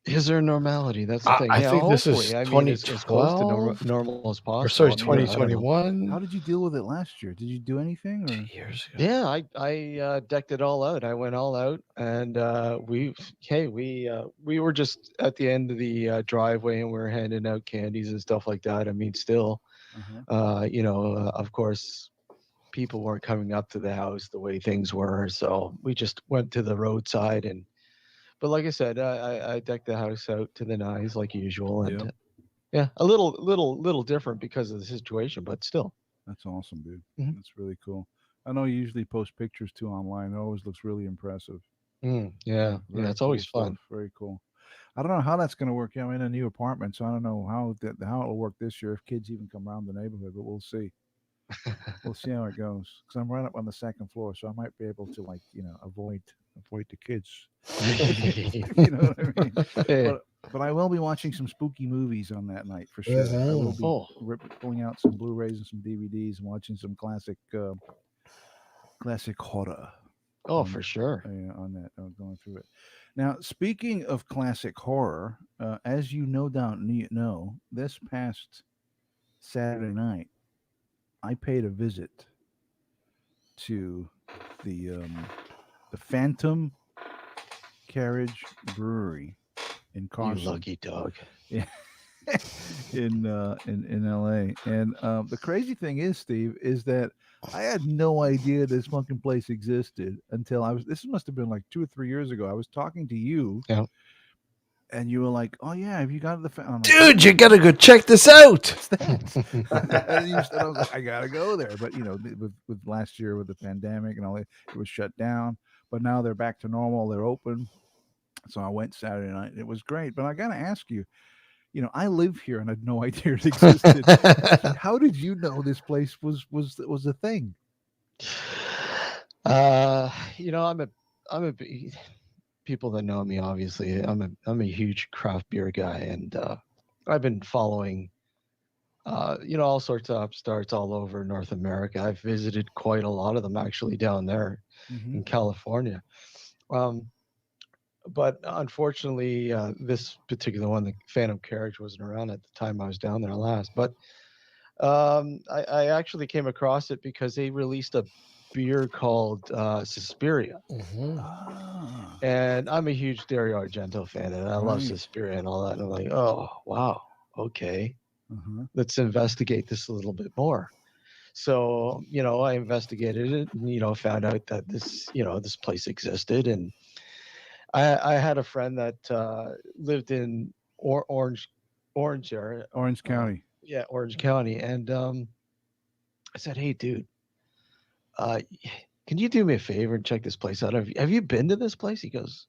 Is there normality? That's the thing. I Yeah, think this is hopefully. I mean, as close to 2012 normal as or possible. sorry, I mean, I don't know. 2021. How did you deal with it last year? Did you do anything? Or? Years ago. Yeah, I decked it all out. I went all out, and we were just at the end of the driveway, and we were handing out candies and stuff like that. I mean, still, of course, people weren't coming up to the house the way things were, so we just went to the roadside. But like I said, I decked the house out to the nines like usual, and Yep. yeah, a little different because of the situation, but still. That's awesome, dude. Mhm. That's really cool. I know you usually post pictures too online. It always looks really impressive. Yeah, Very it's cool always fun. stuff. Very cool. I don't know how that's going to work. I'm in a new apartment, so I don't know how it'll work this year if kids even come around the neighborhood. But we'll see. We'll see how it goes. Because I'm right up on the second floor, so I might be able to avoid the kids. You know what I mean? But I will be watching some spooky movies on that night for sure. I will be pulling out some Blu-rays and some DVDs and watching some classic horror. Oh, for sure. On that, going through it. Now, speaking of classic horror, as you no doubt know, this past Saturday night, I paid a visit to the Phantom Carriage Brewery in Carson. You lucky dog. Yeah. in LA. And the crazy thing is, Steve, is that I had no idea this fucking place existed until this must have been like 2 or 3 years ago. I was talking to you. Yeah. And you were like, "Oh yeah, have you got the?" Like, dude, you gotta go check this out. And you said, I was like, I gotta go there, but with last year with the pandemic and all that, it was shut down. But now they're back to normal. They're open. So I went Saturday night. It was great. But I gotta ask you, I live here and I had no idea it existed. How did you know this place was a thing? I'm a people that know me, obviously, I'm a huge craft beer guy, and I've been following all sorts of upstarts all over North America. I've visited quite a lot of them actually down there in California. But unfortunately, this particular one, the Phantom Carriage, wasn't around at the time I was down there last. But I actually came across it because they released a beer called Suspiria. And I'm a huge Dario Argento fan, and I love Suspiria and all that. And I'm like, oh, wow, okay. Let's investigate this a little bit more. So, I investigated it and, found out that this place existed. And I had a friend that lived in Orange area. Orange County. Yeah, Orange County. And I said, hey, dude, can you do me a favor and check this place out? Have you been to this place? He goes,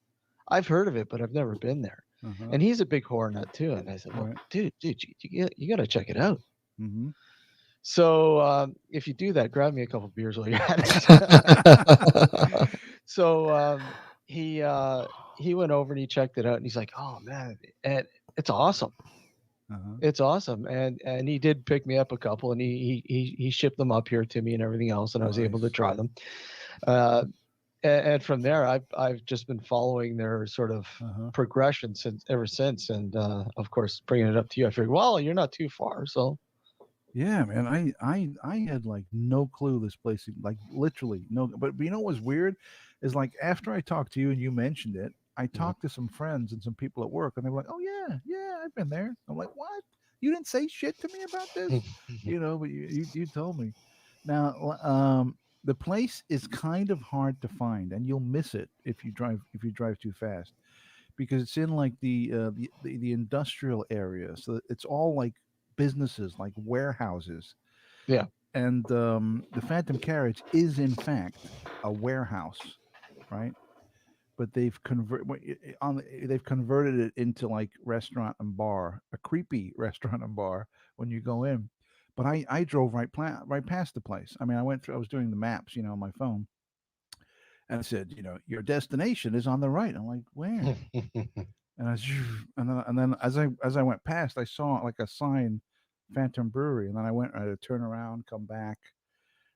I've heard of it, but I've never been there. And he's a big horror nut too. And I said, well, dude, you got to check it out. So if you do that, grab me a couple beers while you're at it. So he went over and he checked it out, and he's like, oh man, and it's awesome. It's awesome. And he did pick me up a couple, and he shipped them up here to me and everything else, and I was able to try them. And from there, I've just been following their sort of progression ever since. And of course, bringing it up to you, I figured, well, you're not too far, so. Yeah, man, I had like no clue this place, like literally no. But you know what's weird is like after I talked to you and you mentioned it, I talked to some friends and some people at work, and they were like, "Oh yeah, I've been there." I'm like, "What? You didn't say shit to me about this?" But you told me. Now, the place is kind of hard to find, and you'll miss it if you drive too fast, because it's in like the industrial area, so it's all like businesses, like warehouses. Yeah. the Phantom Carriage is in fact a warehouse, right? But they've they've converted it into like restaurant and bar, a creepy restaurant and bar when you go in. But I drove right past the place. I mean, I was doing the maps, on my phone, and it said, your destination is on the right. I'm like, where? And and then as I went past, I saw like a sign, Phantom Brewery, and then I had to turn around, come back,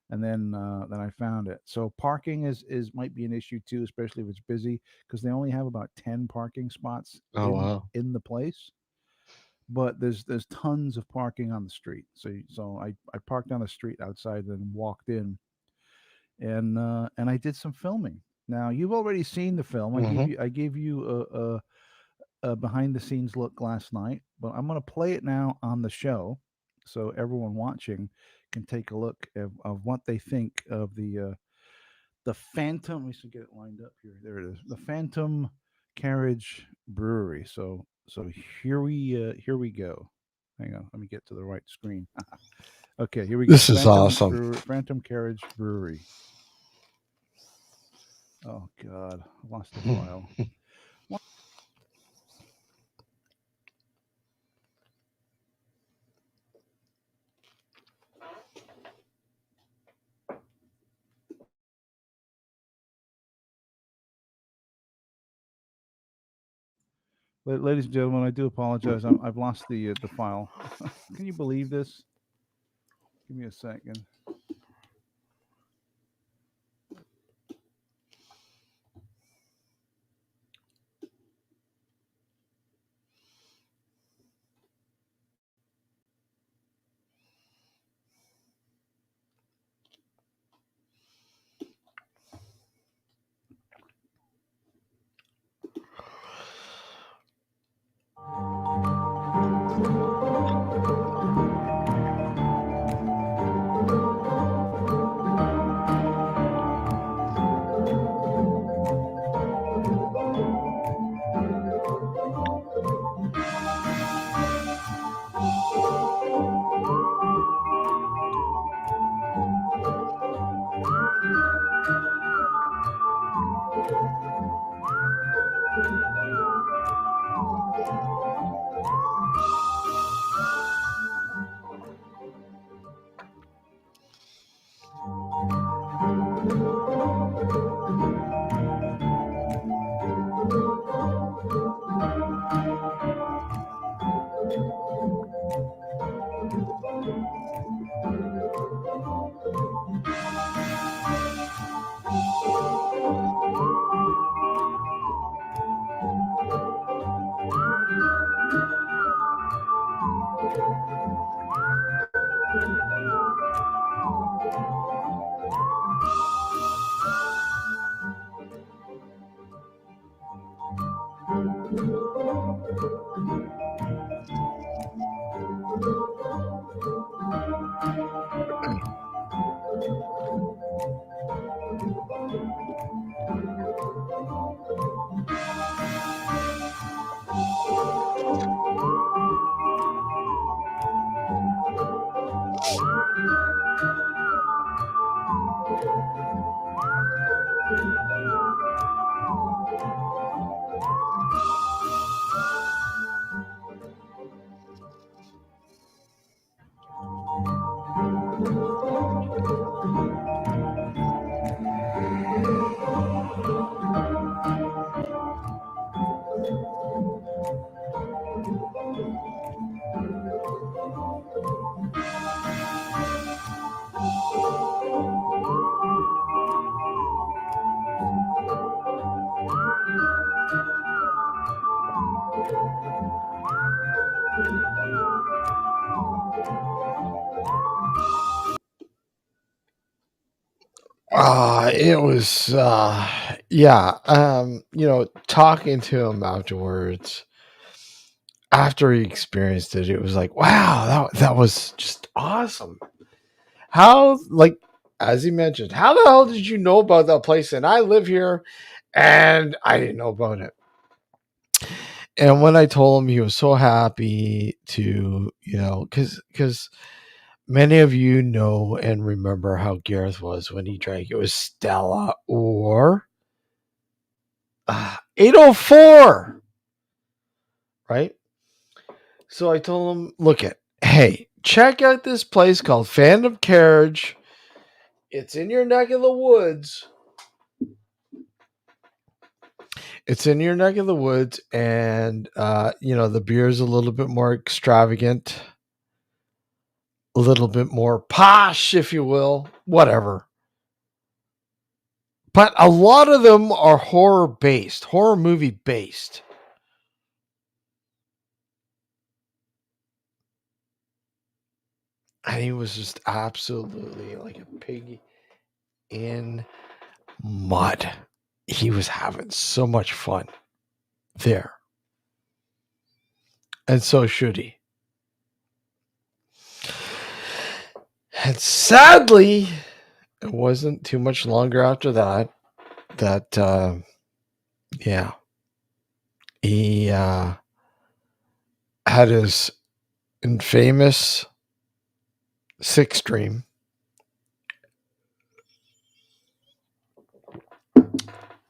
and then I found it. So parking is might be an issue too, especially if it's busy, because they only have about 10 parking spots Oh wow. in the place. But there's tons of parking on the street. So I parked on the street outside, then walked in, and I did some filming. Now you've already seen the film. I gave you a behind the scenes look last night, but I'm going to play it now on the show, so everyone watching can take a look of what they think of the Phantom. Let me get it lined up here. There it is, the Phantom Carriage Brewery. So here we go. Hang on, let me get to the right screen. Okay, here we go. This is awesome. Phantom Carriage Brewery. Oh God, I lost the file. Ladies and gentlemen, I do apologize. I've lost the file. Can you believe this? Give me a second. It was yeah, talking to him afterwards, after he experienced it, it was like, wow, that was just awesome. How, like, as he mentioned, how the hell did you know about that place? And I live here and I didn't know about it. And when I told him, he was so happy to, because many of you know and remember how Gareth was when he drank. It was Stella or 804, right? So I told him, look at, hey, check out this place called Phantom Carriage. It's in your neck of the woods. And the beer's a little bit more extravagant, a little bit more posh, if you will, whatever. But a lot of them are horror movie based. And he was just absolutely like a pig in mud. He was having so much fun there. And so should he. And sadly, it wasn't too much longer after that he had his infamous sick stream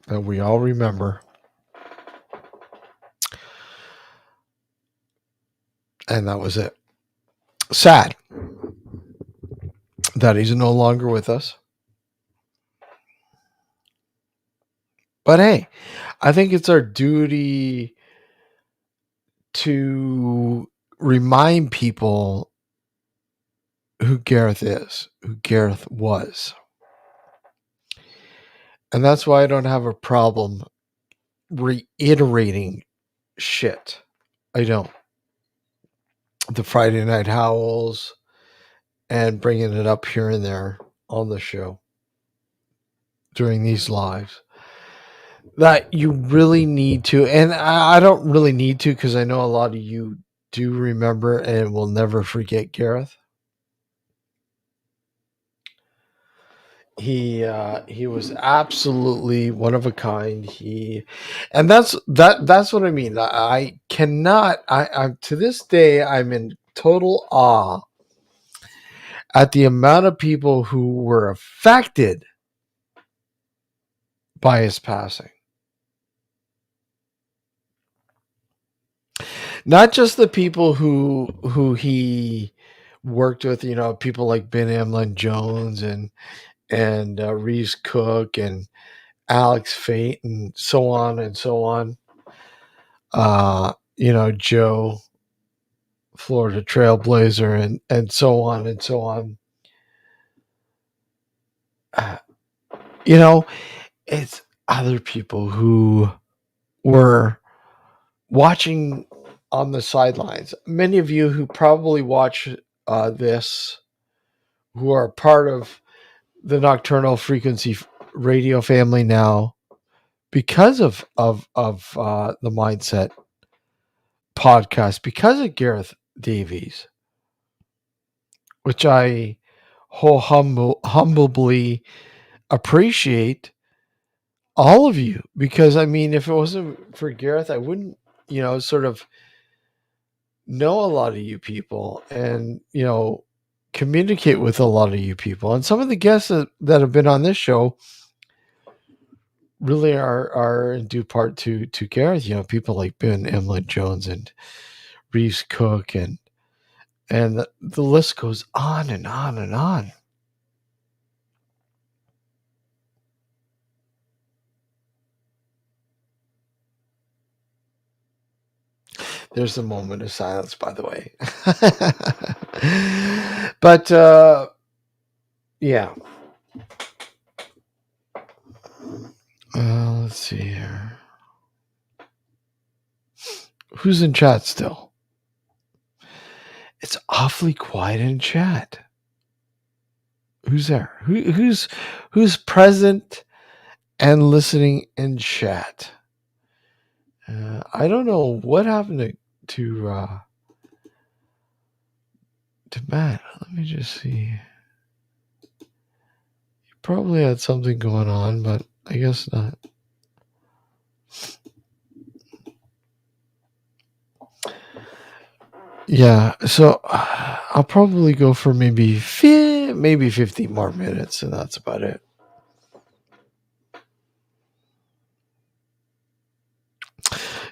that we all remember. And that was it. Sad that he's no longer with us. But hey, I think it's our duty to remind people who Gareth is, who Gareth was. And that's why I don't have a problem reiterating shit. I don't. The Friday Night Howls and bringing it up here and there on the show during these lives. That you really need to, and I don't really need to because I know a lot of you do remember and will never forget Gareth. He was absolutely one of a kind. And that's what I mean. I cannot. I'm to this day I'm in total awe at the amount of people who were affected by his passing. Not just the people who he worked with, people like Ben Emlyn Jones and Reeves Cook and Alex Fate and so on and so on. Joe, Florida Trailblazer, and so on and so on. It's other people who were watching on the sidelines. Many of you who probably watch this, who are part of the Nocturnal Frequency Radio family now, because of the Mindset podcast, because of Gareth Davies, which I humbly appreciate all of you, because I mean, if it wasn't for Gareth, I wouldn't, sort of know a lot of you people and, communicate with a lot of you people. And some of the guests that have been on this show really are in due part to Gareth, people like Ben Emlyn Jones and Reeves Cook and the list goes on and on and on. There's a moment of silence, by the way. But yeah. Let's see here. Who's in chat still? It's awfully quiet in chat. Who's there? Who's present and listening in chat? I don't know what happened to Matt. Let me just see. He probably had something going on, but I guess not. Yeah, so I'll probably go for maybe 50 more minutes, and that's about it.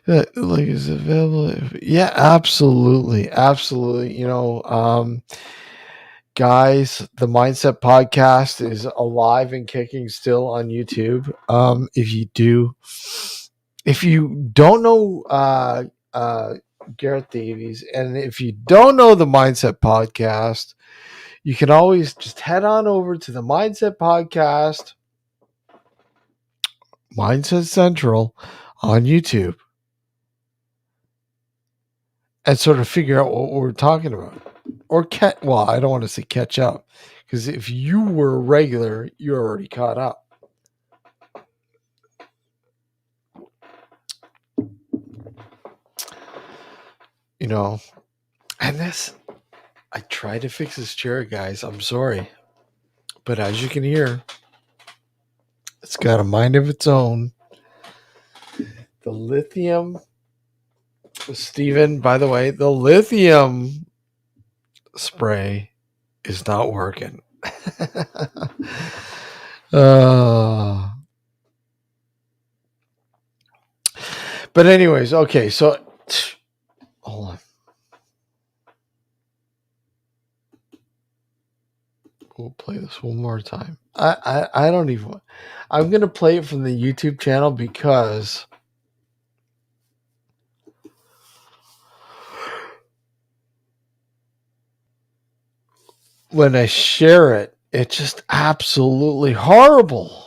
Like, is it available? Yeah, absolutely, absolutely. Guys, the Mindset Podcast is alive and kicking still on YouTube. If you don't know Garrett Davies, and if you don't know the Mindset Podcast, you can always just head on over to the Mindset Podcast, Mindset Central on YouTube, and sort of figure out what we're talking about. Or I don't want to say catch up, because if you were a regular, you're already caught up. And I tried to fix this chair, guys. I'm sorry. But as you can hear, it's got a mind of its own. The lithium, Steven, by the way, the lithium spray is not working. But anyways, okay, so hold on. We'll play this one more time. I don't even. I'm gonna play it from the YouTube channel because when I share it, it's just absolutely horrible.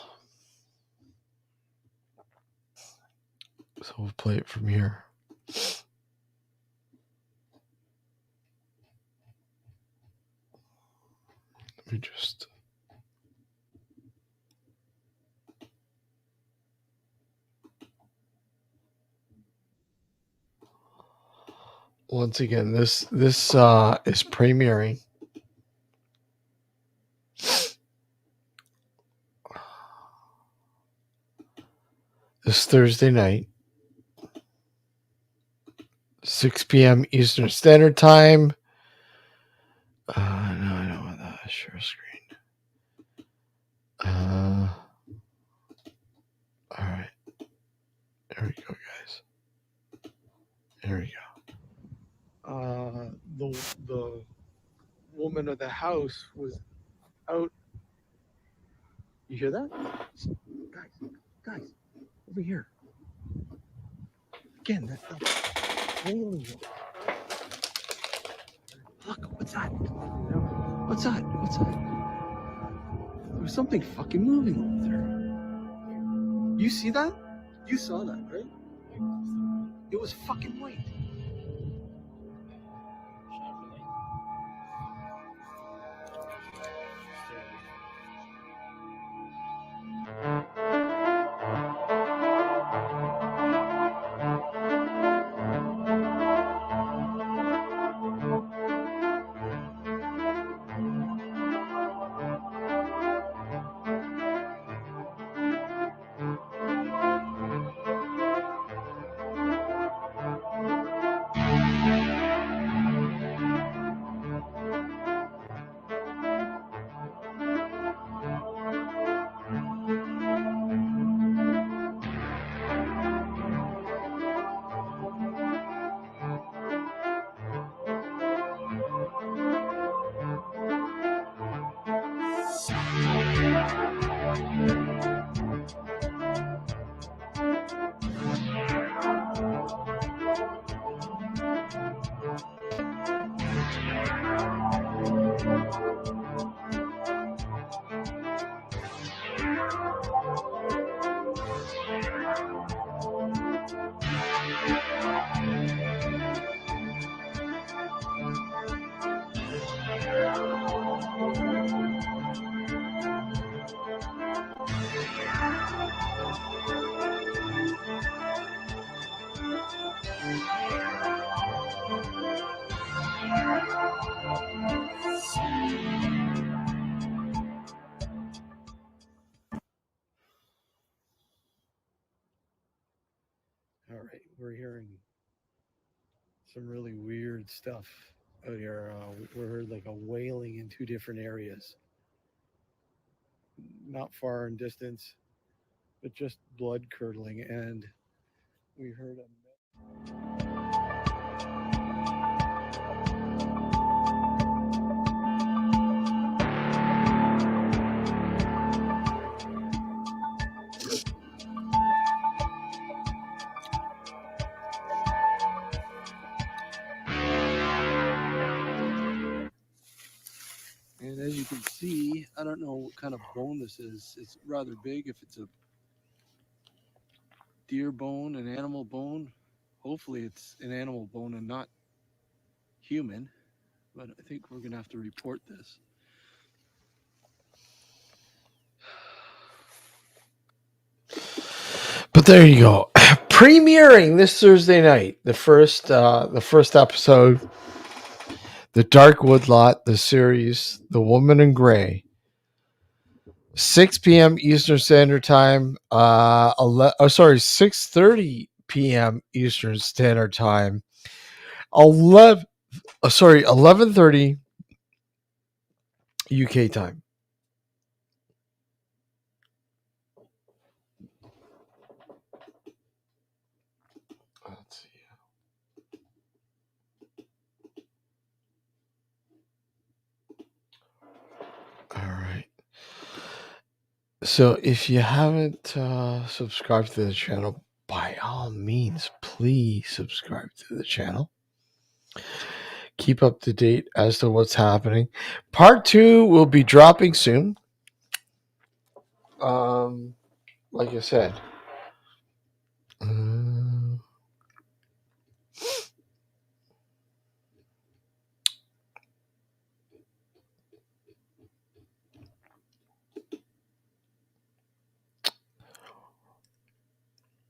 So we'll play it from here. Let me just. Once again, this is premiering. This Thursday night, 6 p.m. Eastern Standard Time. No, I don't want that. Share screen. All right. There we go, guys. There we go. The woman of the house was out. You hear that? Guys, over here. Again, that. Look, what's that? What's that? What's that? There was something fucking moving over there. You see that? You saw that, right? It was fucking white. All right, we're hearing some really weird stuff out here. We heard like a wailing in 2 different areas, not far in distance, but just blood curdling. And we heard a And as you can see, I don't know what kind of bone this is. It's rather big. If it's a deer bone, an animal bone, hopefully it's an animal bone and not human. But I think we're going to have to report this. But there you go. Premiering this Thursday night, the first episode, The Dark Woodlot, the series, The Woman in Gray. 6 p.m. Eastern Standard Time. 6:30 p.m. Eastern Standard Time. 11:30 UK time. Let's see. All right. So if you haven't subscribed to the channel, by all means, please subscribe to the channel. Keep up to date as to what's happening. Part 2 will be dropping soon. Like I said.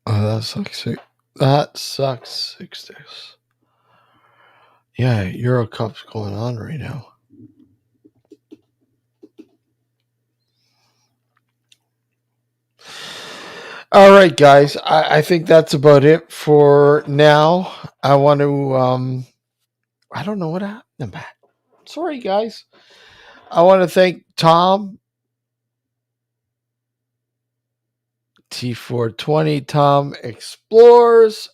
Oh, that sucks. That sucks. 6 days. Yeah, Euro Cup's going on right now. All right, guys. I think that's about it for now. I want to I don't know what happened, Matt. Sorry, guys. I want to thank Tom T420. Tom Explores.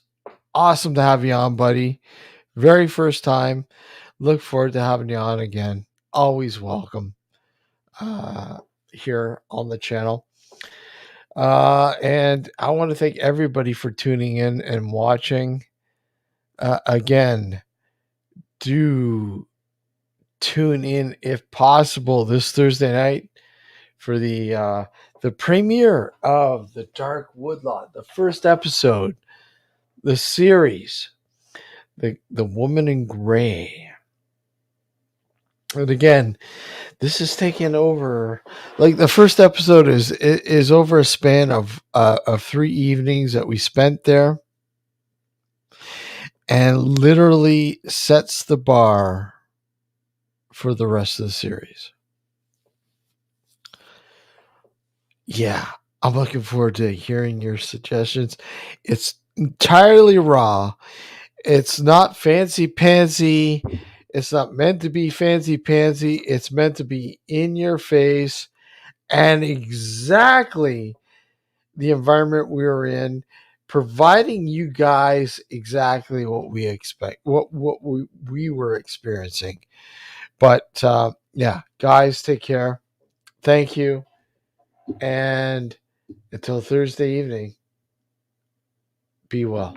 Awesome to have you on, buddy. Very first time. Look forward to having you on again. Always welcome here on the channel. And I want to thank everybody for tuning in and watching. Again, do tune in if possible this Thursday night for the premiere of The Dark Woodlot, the first episode, the series, the Woman in Gray. And again, this is taking over. Like the first episode is over a span of 3 evenings that we spent there, and literally sets the bar for the rest of the series. Yeah, I'm looking forward to hearing your suggestions. It's entirely raw. It's not fancy pantsy. It's not meant to be fancy pantsy. It's meant to be in your face and exactly the environment we were in, providing you guys exactly what we expect, what we were experiencing. But yeah, guys, take care. Thank you. And until Thursday evening, be well.